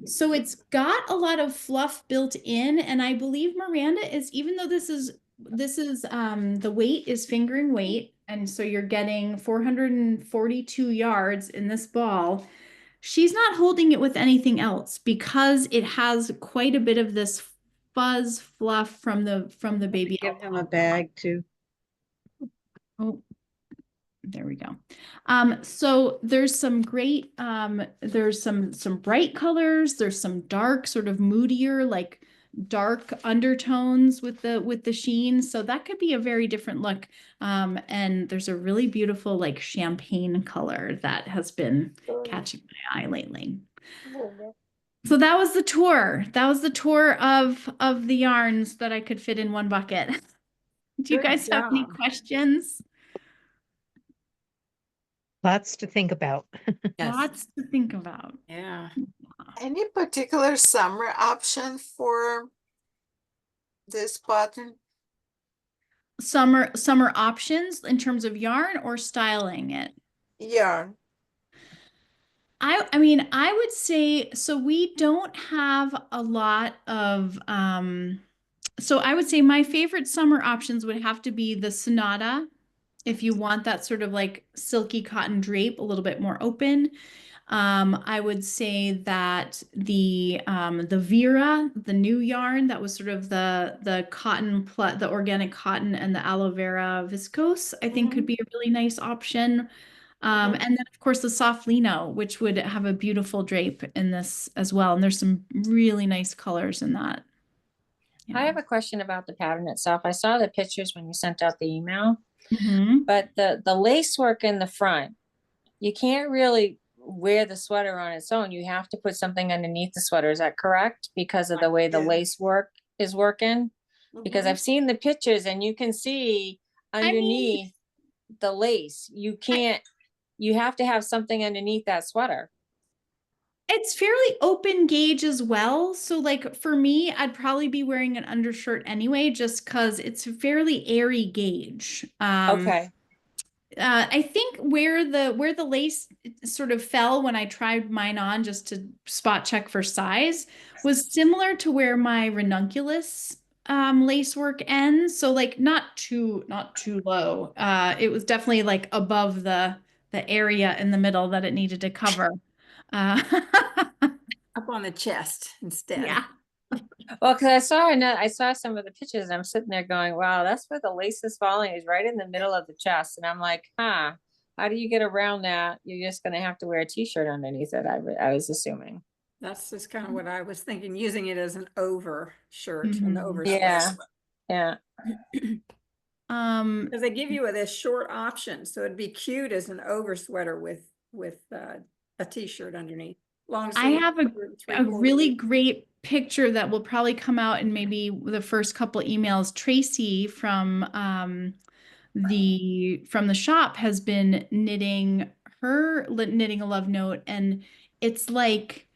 So it's got a lot of fluff built in. And I believe Miranda is, even though this is the weight is fingering weight. And so you're getting 442 yards in this ball. She's not holding it with anything else because it has quite a bit of this fuzz fluff from the baby. Give him a bag too. Oh, there we go. So there's some great, there's some bright colors. There's some dark, sort of moodier, like dark undertones with the sheen. So that could be a very different look. And there's a really beautiful like champagne color that has been catching my eye lately. So that was the tour. That was the tour of the yarns that I could fit in one bucket. Do you Good guys have any job. questions? Lots to think about. Lots to think about. Yeah. Any particular summer option for this pattern? Summer options in terms of yarn or styling it? Yarn. I mean, I would say, so we don't have a lot of, so I would say my favorite summer options would have to be the Sonata. If you want that sort of like silky cotton drape, a little bit more open. I would say that the Vera, the new yarn, that was sort of the cotton, the organic cotton and the aloe vera viscose, I think could be a really nice option. And then of course the soft lino, which would have a beautiful drape in this as well. And there's some really nice colors in that. I have a question about the pattern itself. I saw the pictures when you sent out the email, but the lace work in the front, you can't really wear the sweater on its own. You have to put something underneath the sweater. Is that correct? Because of the way the lace work is working? Because I've seen the pictures and you can see underneath the lace. You can't, you have to have something underneath that sweater. It's fairly open gauge as well. So like for me, I'd probably be wearing an undershirt anyway, just because it's fairly airy gauge. Okay. I think where the lace sort of fell when I tried mine on just to spot check for size was similar to where my ranunculus lace work ends. So like not too low. It was definitely like above the area in the middle that it needed to cover. Up on the chest instead. Yeah. Well, because I saw some of the pictures and I'm sitting there going, wow, that's where the lace is falling, is right in the middle of the chest. And I'm like, how do you get around that? You're just going to have to wear a t-shirt underneath it, I was assuming. That's just kind of what I was thinking, using it as an over shirt, an over Yeah. sweater. Yeah. Because they give you this short option, so it'd be cute as an over sweater with a t-shirt underneath. Long I sleeve, have a 3/4. really great picture that will probably come out in maybe the first couple emails. Tracy from the shop has been knitting a love note, and it's like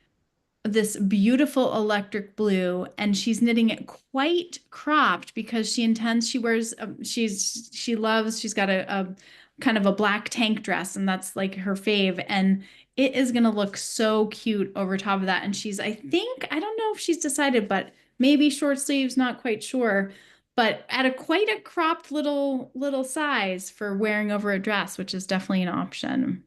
this beautiful electric blue, and she's knitting it quite cropped because she intends, she wears she's got a kind of a black tank dress, and that's like her fave, and it is going to look so cute over top of that. And she's, I think, I don't know if she's decided, but maybe short sleeves, not quite sure, but at quite a cropped little size for wearing over a dress, which is definitely an option.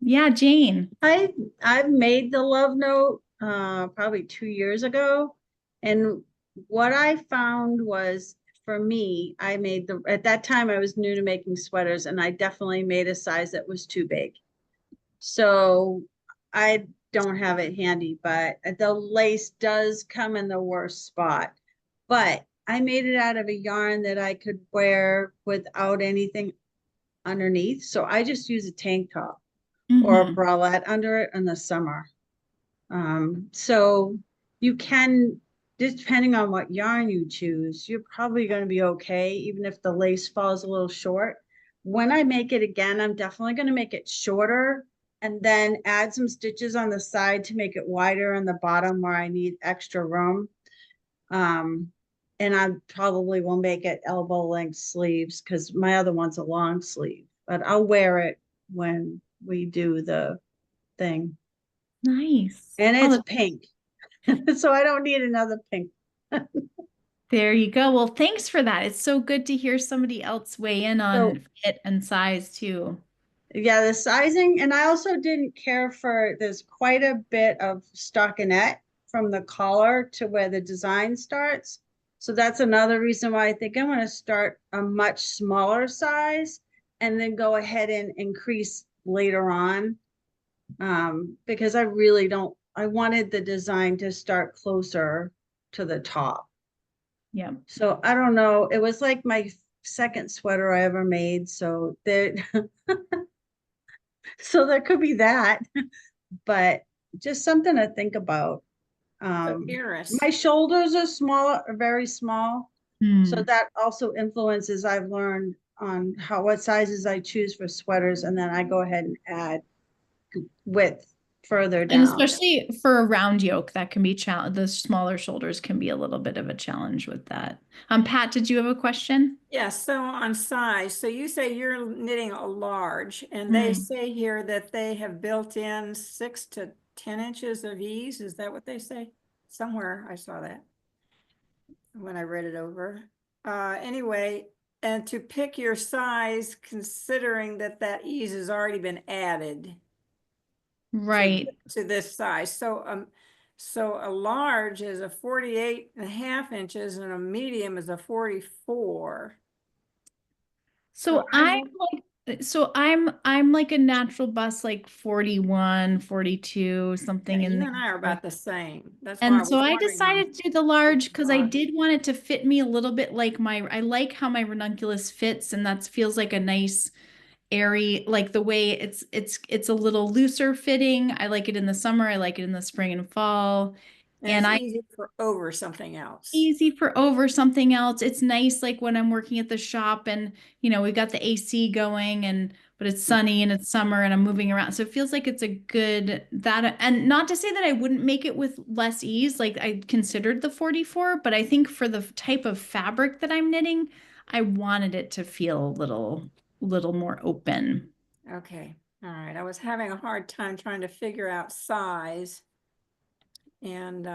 Yeah, Jane. I've made the love note probably 2 years ago. And what I found was, for me, at that time I was new to making sweaters, and I definitely made a size that was too big. So I don't have it handy, but the lace does come in the worst spot. But I made it out of a yarn that I could wear without anything underneath. So I just use a tank top or a bralette under it in the summer. So you can, depending on what yarn you choose, you're probably going to be okay, even if the lace falls a little short. When I make it again, I'm definitely going to make it shorter and then add some stitches on the side to make it wider on the bottom where I need extra room. And I probably will make it elbow length sleeves because my other one's a long sleeve, but I'll wear it when we do the thing. Nice. And Oh, it's pink, so I don't need another pink. there you go. Well, thanks for that. It's so good to hear somebody else weigh in on fit and size too. Yeah, the sizing, and I also didn't care for, there's quite a bit of stockinette from the collar to where the design starts. So that's another reason why I think I'm going to start a much smaller size and then go ahead and increase later on. Because I really don't, I wanted the design to start closer to the top. Yeah. So I don't know. It was like my second sweater I ever made. So there, so there could be that, but just something to think about. Iris. My shoulders are small, are very small. So that also influences, I've learned, on what sizes I choose for sweaters, and then I go ahead and add width further down. And especially for a round yoke, that can be challenge. The smaller shoulders can be a little bit of a challenge with that. Pat, did you have a question? Yes, so on size, so you say you're knitting a large, and they say here that they have built in 6 to 10 inches of ease. Is that what they say? Somewhere I saw that when I read it over. Anyway, and to pick your size, considering that that ease has already been added. Right. To this size. So a large is a 48.5 inches and a medium is a 44. So I'm like a natural bust, like 41, 42, something Yeah, in you there. and I are about the same. That's why And so was I wondering decided to do the large because I did want it to fit me a little bit like I like how my ranunculus fits, and that feels like a nice airy, like the way it's a little looser fitting. I like it in the summer. I like it in the spring and fall. And it's easy for over something else. Easy for over something else. It's nice like when I'm working at the shop and we've got the AC going but it's sunny and it's summer and I'm moving around. So it feels like it's a good and not to say that I wouldn't make it with less ease. Like I considered the 44, but I think for the type of fabric that I'm knitting, I wanted it to feel a little more open. Okay. All right. I was having a hard time trying to figure out size. And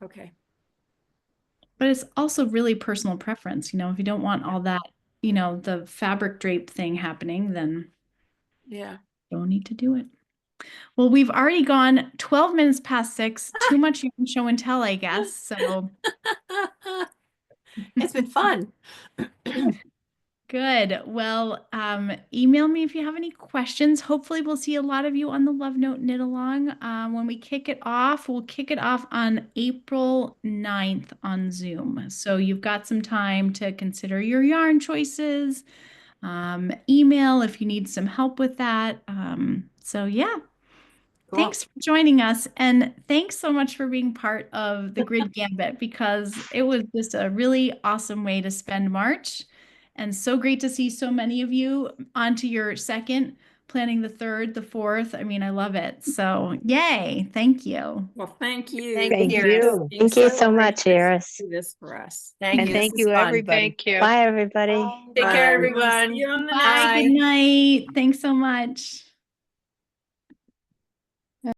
okay. But it's also really personal preference. If you don't want all that, the fabric drape thing happening, then yeah, don't need to do it. Well, we've already gone 12 minutes past 6. Too much show and tell, I guess. So it's been fun. Good. Well, email me if you have any questions. Hopefully we'll see a lot of you on the Love Note Knit Along. When we kick it off, we'll kick it off on April 9th on Zoom. So you've got some time to consider your yarn choices. Email if you need some help with that. So yeah. Cool. Thanks for joining us, and thanks so much for being part of the Grid Gambit because it was just a really awesome way to spend March, and so great to see so many of you onto your second, planning the third, the fourth. I mean, I love it. So yay, thank you. Well, thank you. Thank you. Thank you so much, Iris. Do this for us. Thank you. Thank you, everybody. Thank you. Bye, everybody. Take care, everyone. See you on the Bye. next Good night. Thanks so much.